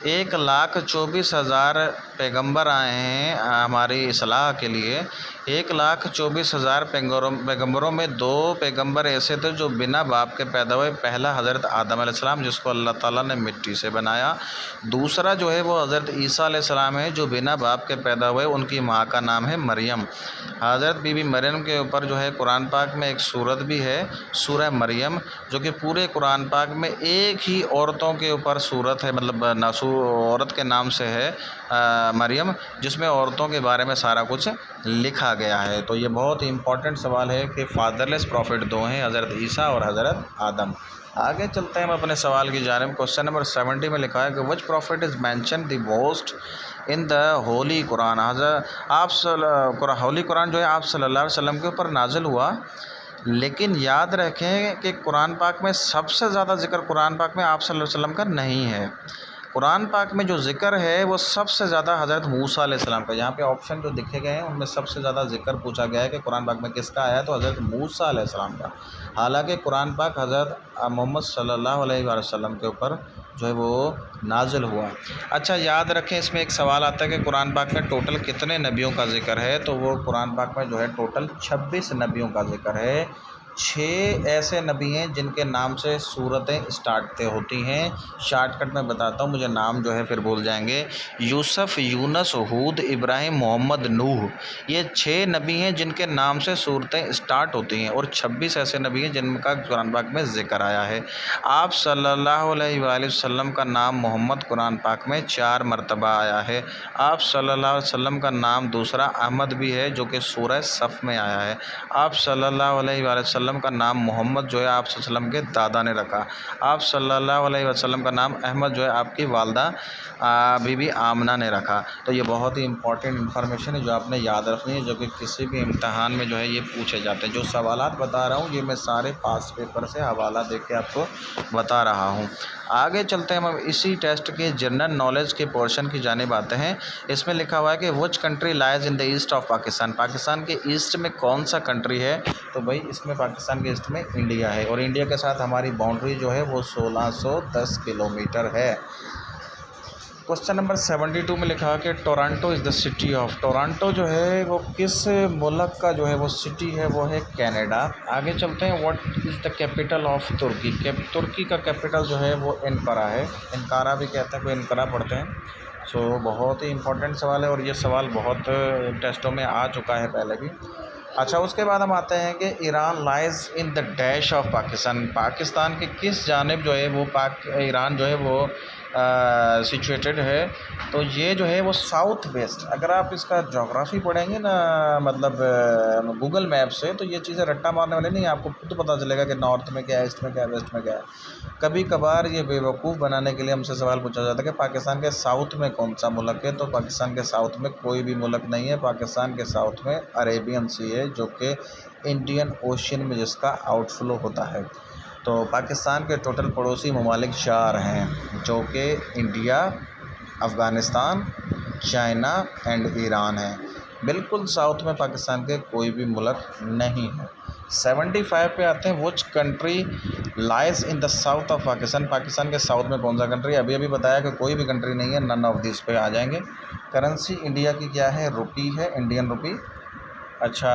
A: 1,24,000 पैगंबर आए हैं हमारी इस्लाह के लिए। 1,24,000 पैगंबरों में 2 पैगंबर ऐसे थे जो बिना बाप के पैदा हुए। पहला हज़रत आदम अलैहिस्सलाम जिसको अल्लाह ताला ने मिट्टी से बनाया। दूसरा जो है वो हज़रत ईसा अलैहिस्सलाम है जो बिना बाप के पैदा हुए, उनकी माँ का नाम है मरियम। हज़रत बीबी मरियम के ऊपर जो है कुरान पाक में एक सूरत भी है, सूरह मरियम, जो कि पूरे कुरान पाक में एक ही औरतों के ऊपर सूरत है, मतलब औरत के नाम से है मरियम, जिसमें औरतों के बारे में सारा कुछ लिखा गया है। तो ये बहुत ही इंपॉर्टेंट सवाल है कि फादरलेस प्रॉफिट 2 हैं, हज़रत ईसा और हज़रत आदम। आगे चलते हैं हम अपने सवाल की जानिब। क्वेश्चन नंबर 70 में लिखा है कि which prophet is mentioned the most in the holy Quran. Holy Quran जो है आप सल्लल्लाहु अलैहि वसल्लम के ऊपर नाजिल हुआ, लेकिन याद रखें कि कुरान पाक में सबसे ज़्यादा ज़िक्र कुरान पाक में आप सल्लल्लाहु अलैहि वसल्लम का नहीं है। कुरान पाक में जो ज़िक्र है वो सबसे ज़्यादा हज़रत मूसा अलैहिस्सलाम का। यहाँ पे ऑप्शन जो दिखे गए हैं उनमें सबसे ज़्यादा ज़िक्र पूछा गया है कि कुरान पाक में किसका आया है, तो हज़रत मूसा अलैहिस्सलाम का। हालांकि कुरान पाक हज़रत मोहम्मद सल्लल्लाहु अलैहि वसल्लम के ऊपर जो है वो नाजिल हुआ। अच्छा, याद रखें इसमें एक सवाल आता है कि कुरान पाक में टोटल कितने नबियों का ज़िक्र है, तो वो कुरान पाक में जो है टोटल 26 नबियों का ज़िक्र है। 6 ऐसे नबी हैं जिनके नाम से सूरतें स्टार्ट होती हैं। शॉर्टकट में बताता हूँ, मुझे नाम जो है फिर भूल जाएंगे। यूसुफ, यूनस, हूद, इब्राहिम, मोहम्मद, नूह। ये 6 नबी हैं जिनके नाम से सूरतें स्टार्ट होती हैं और 26 ऐसे नबी हैं जिनका कुरान पाक में ज़िक्र आया है। आप सल्लल्लाहु अलैहि वसल्लम का नाम मोहम्मद कुरान पाक में 4 मरतबा आया है। आप सल्लल्लाहु अलैहि वसल्लम का नाम दूसरा अहमद भी है जो कि सूरह सफ़ में आया है। आप सल्लल्लाहु अलैहि वसल्लम का नाम मोहम्मद जो है आप सल्लम के दादा ने रखा। आप सल्लल्लाहु अलैहि वसल्लम का नाम अहमद जो है आपकी वालदा बीबी आमना ने रखा। तो ये बहुत ही इंपॉर्टेंट इन्फॉर्मेशन है जो आपने याद रखनी है, जो कि किसी भी इम्तहान में जो है ये पूछे जाते हैं। जो सवालात बता रहा हूँ ये मैं सारे पास पेपर से हवाला दे के आपको बता रहा हूँ। आगे चलते हैं हम इसी टेस्ट के जनरल नॉलेज के पोर्शन की जानिब आते हैं। इसमें लिखा हुआ है कि विच country lies in the east of Pakistan. Pakistan के ईस्ट में कौन सा कंट्री है? तो भाई इसमें पाकिस्तान के ईस्ट में इंडिया है और इंडिया के साथ हमारी बाउंड्री जो है वो 1610 किलोमीटर है। क्वेश्चन नंबर 72 में लिखा है कि Toronto is the city of. Toronto जो है वो किस मुल्क का जो है वो सिटी है? वो है कनाडा। आगे चलते हैं, what is the capital of Turkey. तुर्की का कैपिटल जो है वो एनकारा है। एनकारा भी कहते हैं, कोई एनकारा पढ़ते हैं। सो बहुत ही इंपॉर्टेंट सवाल है और ये सवाल बहुत टेस्टों में आ चुका है पहले भी। अच्छा, उसके बाद हम आते हैं कि Iran lies in the dash of Pakistan. Pakistan के किस जानिब जो है वो ईरान जो है वो सिचुएटेड है? तो ये जो है वो साउथ वेस्ट। अगर आप इसका जोग्राफ़ी पढ़ेंगे ना, मतलब गूगल मैप से, तो ये चीज़ें रट्टा मारने वाली नहीं है। आपको खुद पता चलेगा कि नॉर्थ में क्या है, ईस्ट में क्या है, वेस्ट में क्या है। कभी कभार ये बेवकूफ़ बनाने के लिए हमसे सवाल पूछा जाता है कि पाकिस्तान के साउथ में कौन सा मुल्क है। तो पाकिस्तान के साउथ में कोई भी मुल्क नहीं है। पाकिस्तान के साउथ में अरेबियन सी है जो कि इंडियन ओशन में जिसका आउटफ्लो होता है। तो पाकिस्तान के टोटल पड़ोसी ममालिक 4 हैं जो कि India, Afghanistan, China and Iran है। बिल्कुल साउथ में पाकिस्तान के कोई भी मुल्क नहीं है। 75 पे आते हैं, विच country lies in the south of Pakistan. Pakistan के साउथ में कौन सा कंट्री? अभी बताया कि कोई भी कंट्री नहीं है, नन ऑफ दिस पे आ जाएंगे। करेंसी इंडिया की क्या है? रुपी है, इंडियन रुपी। अच्छा,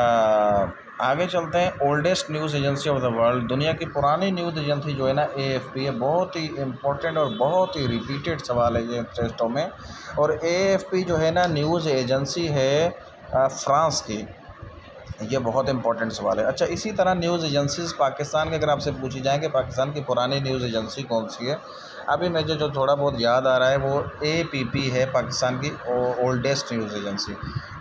A: आगे चलते हैं, oldest news agency of the world. दुनिया की पुरानी न्यूज़ एजेंसी जो है ना, AFP है। बहुत ही इम्पोर्टेंट और बहुत ही रिपीटेड सवाल है ये टेस्टों में। और AFP जो है ना न्यूज़ एजेंसी है फ्रांस की। ये बहुत इंपॉर्टेंट सवाल है। अच्छा, इसी तरह न्यूज़ एजेंसीज़ पाकिस्तान के अगर आपसे पूछी जाए कि पाकिस्तान की पुरानी न्यूज़ एजेंसी कौन सी है, अभी मुझे जो थोड़ा बहुत याद आ रहा है वो APP है, पाकिस्तान की ओल्डेस्ट न्यूज़ एजेंसी।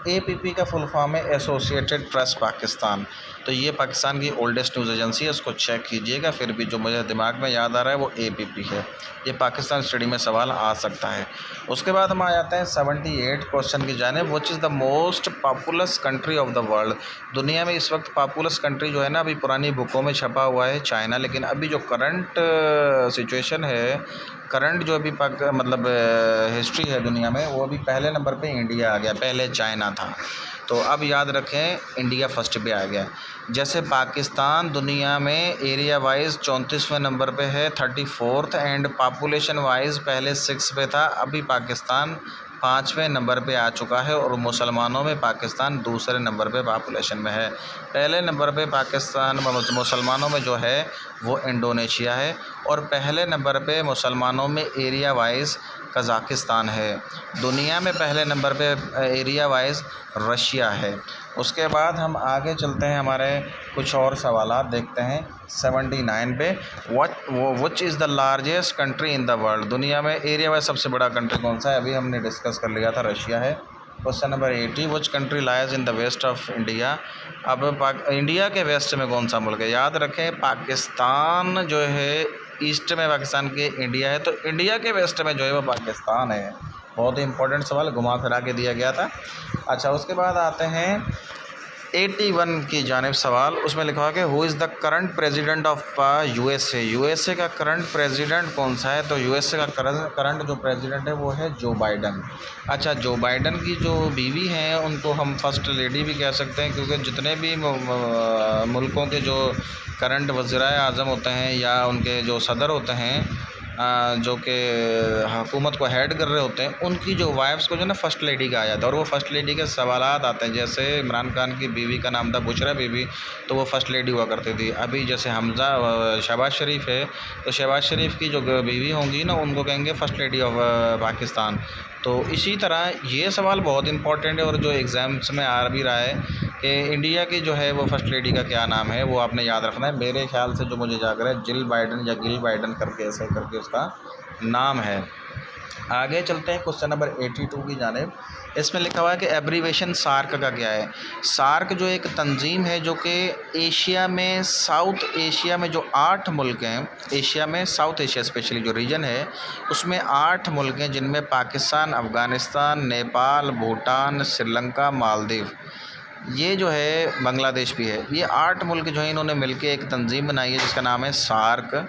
A: APP का फुल फॉर्म है एसोसिएटेड प्रेस पाकिस्तान। तो ये पाकिस्तान की ओल्डेस्ट न्यूज़ एजेंसी है, इसको चेक कीजिएगा। फिर भी जो मुझे दिमाग में याद आ रहा है वो APP है। ये पाकिस्तान स्टडी में सवाल आ सकता है। उसके बाद हम आ जाते हैं 78 क्वेश्चन की जानिब। Which is the most populous country of the world. दुनिया में इस वक्त पॉपुलस कंट्री जो है ना, अभी पुरानी बुकों में छपा हुआ है चाइना, लेकिन अभी जो करंट सिचुएशन है, करंट जो अभी मतलब हिस्ट्री है दुनिया में, वो अभी पहले नंबर पे इंडिया आ गया, पहले चाइना था। तो अब याद रखें, इंडिया फर्स्ट पे आ गया। जैसे पाकिस्तान दुनिया में एरिया वाइज 34वें नंबर पे है, 34th, एंड पॉपुलेशन वाइज पहले 6 पे था, अभी पाकिस्तान 5वें नंबर पे आ चुका है। और मुसलमानों में पाकिस्तान दूसरे नंबर पे पॉपुलेशन में है। पहले नंबर पे पाकिस्तान मुसलमानों में जो है वो इंडोनेशिया है, और पहले नंबर पे मुसलमानों में एरिया वाइज कज़ाकिस्तान है। दुनिया में पहले नंबर पे एरिया वाइज रशिया है। उसके बाद हम आगे चलते हैं, हमारे कुछ और सवालात देखते हैं 79 पे। Which is the largest country in the world. दुनिया में एरिया वाइज सबसे बड़ा कंट्री कौन सा है? अभी हमने डिस्कस कर लिया था, रशिया है। Question number 80, which country lies in the west of India. अब इंडिया के वेस्ट में कौन सा मुल्क है? याद रखें, पाकिस्तान जो है ईस्ट में पाकिस्तान के इंडिया है, तो इंडिया के वेस्ट में जो है वो पाकिस्तान है। बहुत ही इंपॉर्टेंट सवाल, घुमा फिरा के दिया गया था। अच्छा, उसके बाद आते हैं 81 की जानिब सवाल। उसमें लिखा हुआ कि who is the current president of USA। USA का करंट प्रेसिडेंट कौन सा है? तो USA का करंट जो प्रेसिडेंट है वो है जो बाइडन। अच्छा, जो बाइडन की जो बीवी हैं उनको हम फर्स्ट लेडी भी कह सकते हैं, क्योंकि जितने भी मुल्कों के जो करंट वज़ीर आज़म होते हैं या उनके जो सदर होते हैं, जो कि हुकूमत को हेड कर रहे होते हैं, उनकी जो वाइफ्स को जो ना फ़र्स्ट लेडी कहा जाता है, और वो फ़र्स्ट लेडी के सवालात आते हैं। जैसे इमरान खान की बीवी का नाम था बुशरा बीबी, तो वो फ़र्स्ट लेडी हुआ करती थी। अभी जैसे हमज़ा शहबाज शरीफ है, तो शहबाज शरीफ की जो बीवी होंगी ना, उनको कहेंगे फ़र्स्ट लेडी ऑफ पाकिस्तान। तो इसी तरह ये सवाल बहुत इंपॉर्टेंट है, और जो एग्ज़ाम्स में आ भी रहा है कि इंडिया की जो है वो फ़र्स्ट लेडी का क्या नाम है, वो आपने याद रखना है। मेरे ख्याल से जो मुझे याद है, जिल बाइडन या गिल बाइडन करके ऐसे करके उसका नाम है। आगे चलते हैं क्वेश्चन नंबर 82 की जानिब। इसमें लिखा हुआ है कि एब्रीवेशन सार्क का क्या है। सार्क जो एक तंजीम है जो कि एशिया में, साउथ एशिया में जो 8 मुल्क हैं, एशिया में साउथ एशिया स्पेशली जो रीजन है उसमें 8 मुल्क हैं, जिनमें पाकिस्तान, अफ़गानिस्तान, नेपाल, भूटान, श्रीलंका, मालदीव, ये जो है बांग्लादेश भी है। ये 8 मुल्क जो हैं इन्होंने मिलकर एक तंजीम बनाई है जिसका नाम है सार्क।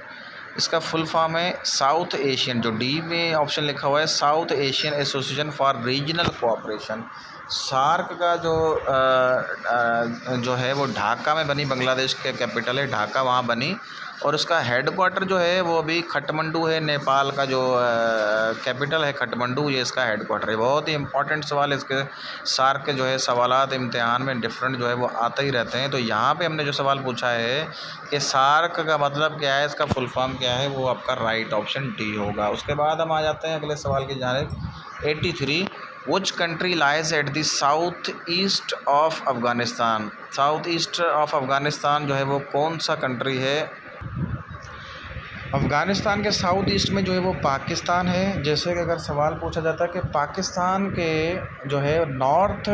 A: इसका फुल फॉर्म है साउथ एशियन, जो डी में ऑप्शन लिखा हुआ है, South Asian Association for Regional Cooperation. SAARC का जो है वो ढाका में बनी, बांग्लादेश के कैपिटल है ढाका, वहाँ बनी, और उसका हेड क्वार्टर जो है वो अभी खटमंडू है, नेपाल का जो कैपिटल है खटमंडू, ये इसका हेड क्वार्टर है। बहुत ही इंपॉर्टेंट सवाल है इसके, सार्क के जो है सवालात इम्तिहान में डिफरेंट जो है वो आते ही रहते हैं। तो यहाँ पे हमने जो सवाल पूछा है कि सार्क का मतलब क्या है, इसका फुल फॉर्म क्या है, वो आपका राइट ऑप्शन डी होगा। उसके बाद हम आ जाते हैं अगले सवाल की जानिब। 83, विच country lies at the south east of Afghanistan. South east of Afghanistan जो है वो कौन सा कंट्री है। अफ़गानिस्तान के साउथ ईस्ट में जो है वो पाकिस्तान है। जैसे कि अगर सवाल पूछा जाता है कि पाकिस्तान के जो है नॉर्थ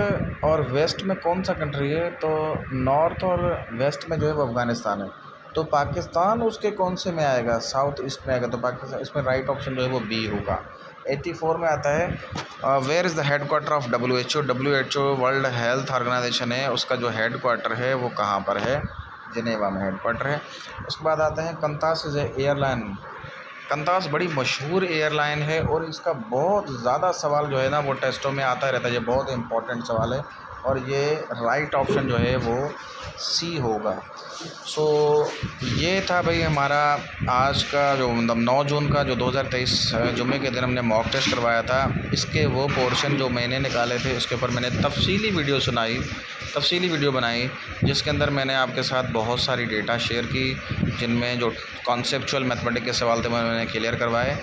A: और वेस्ट में कौन सा कंट्री है, तो नॉर्थ और वेस्ट में जो है वो अफ़गानिस्तान है। तो पाकिस्तान उसके कौन से में आएगा, साउथ ईस्ट में आएगा, तो पाकिस्तान इसमें राइट ऑप्शन जो है वो बी होगा। 84 में आता है where is the head quarter of WHO। WHO world health organisation है, उसका जो हेड क्वार्टर है वो कहाँ पर है, जिनेवा में हेड क्वार्टर है। उसके बाद आते हैं कंतास इज़ एयरलाइन। कंतास बड़ी मशहूर एयरलाइन है, और इसका बहुत ज़्यादा सवाल जो है ना वो टेस्टों में आता रहता है। ये बहुत इंपॉर्टेंट सवाल है, और ये राइट ऑप्शन जो है वो सी होगा। सो ये था भाई हमारा आज का जो मतलब 9 जून का जो 2023 जुम्मे के दिन हमने मॉक टेस्ट करवाया था, इसके वो पोर्शन जो मैंने निकाले थे उसके ऊपर मैंने तफसीली वीडियो बनाई, जिसके अंदर मैंने आपके साथ बहुत सारी डेटा शेयर की, जिनमें जो कॉन्सेप्चुअल मैथमेटिक्स के सवाल थे मैंने क्लियर करवाए।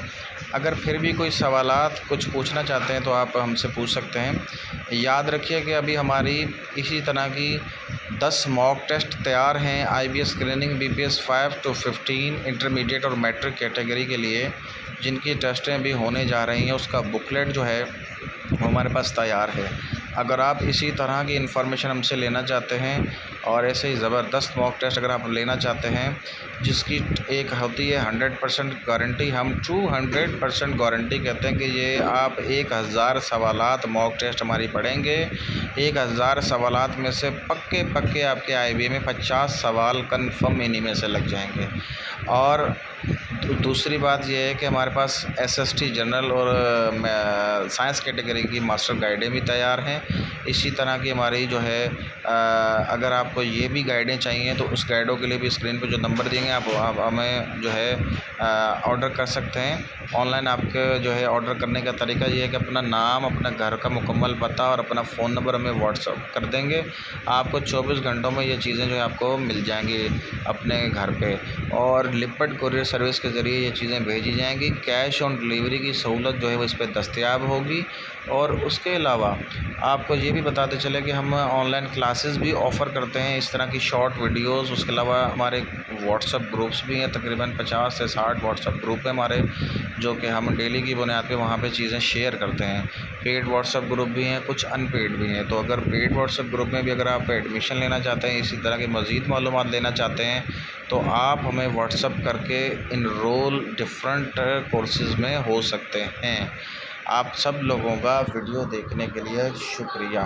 A: अगर फिर भी कोई सवालात कुछ पूछना चाहते हैं तो आप हमसे पूछ सकते हैं। याद रखिए कि अभी हमारी इसी तरह की 10 मॉक टेस्ट तैयार हैं IBS screening BPS 5 to 15 intermediate और मैट्रिक कैटेगरी के लिए, जिनकी टेस्टें भी होने जा रही हैं। उसका बुकलेट जो है वो हमारे पास तैयार है। अगर आप इसी तरह की इन्फॉर्मेशन हमसे लेना चाहते हैं और ऐसे ही ज़बरदस्त मॉक टेस्ट अगर आप लेना चाहते हैं, जिसकी एक होती है 100% गारंटी, हम 200% गारंटी कहते हैं कि ये आप 1000 सवालात मॉक टेस्ट हमारी पढ़ेंगे, 1000 सवालात में से पक्के आपके IBA में 50 सवाल कन्फर्म इन्हीं में से लग जाएंगे। और दूसरी बात यह है कि हमारे पास SST जनरल और साइंस कैटेगरी की मास्टर गाइडें भी तैयार हैं। इसी तरह की हमारी जो है अगर आपको ये भी गाइडें चाहिए तो उस गाइडों के लिए भी स्क्रीन पे जो नंबर देंगे आप हमें जो है ऑर्डर कर सकते हैं। ऑनलाइन आपके जो है ऑर्डर करने का तरीका ये है कि अपना नाम, अपना घर का मुकम्मल पता और अपना फ़ोन नंबर हमें व्हाट्सअप कर देंगे। आपको 24 घंटों में ये चीज़ें जो है आपको मिल जाएंगी अपने घर पे, और लिपट कुरियर सर्विस के ज़रिए ये चीज़ें भेजी जाएंगी। कैश ऑन डिलीवरी की सहूलत जो है वो इस पर दस्तयाब होगी। और उसके अलावा आपको ये भी बताते चले कि हम ऑनलाइन क्लासेस भी ऑफ़र करते हैं, इस तरह की शॉर्ट वीडियोस। उसके अलावा हमारे व्हाट्सअप ग्रुप्स भी हैं, तकरीबन 50 से 60 व्हाट्सअप ग्रुप हैं हमारे, जो कि हम डेली की बुनियाद पे वहाँ पे चीज़ें शेयर करते हैं। पेड व्हाट्सअप ग्रुप भी हैं, कुछ अनपेड भी हैं। तो अगर पेड व्हाट्सअप ग्रुप में भी अगर आप एडमिशन लेना चाहते हैं, इसी तरह की मज़ीद मालूमात लेना चाहते हैं, तो आप हमें व्हाट्सअप करके इनरोल डिफरेंट कोर्सेज़ में हो सकते हैं। आप सब लोगों का वीडियो देखने के लिए शुक्रिया।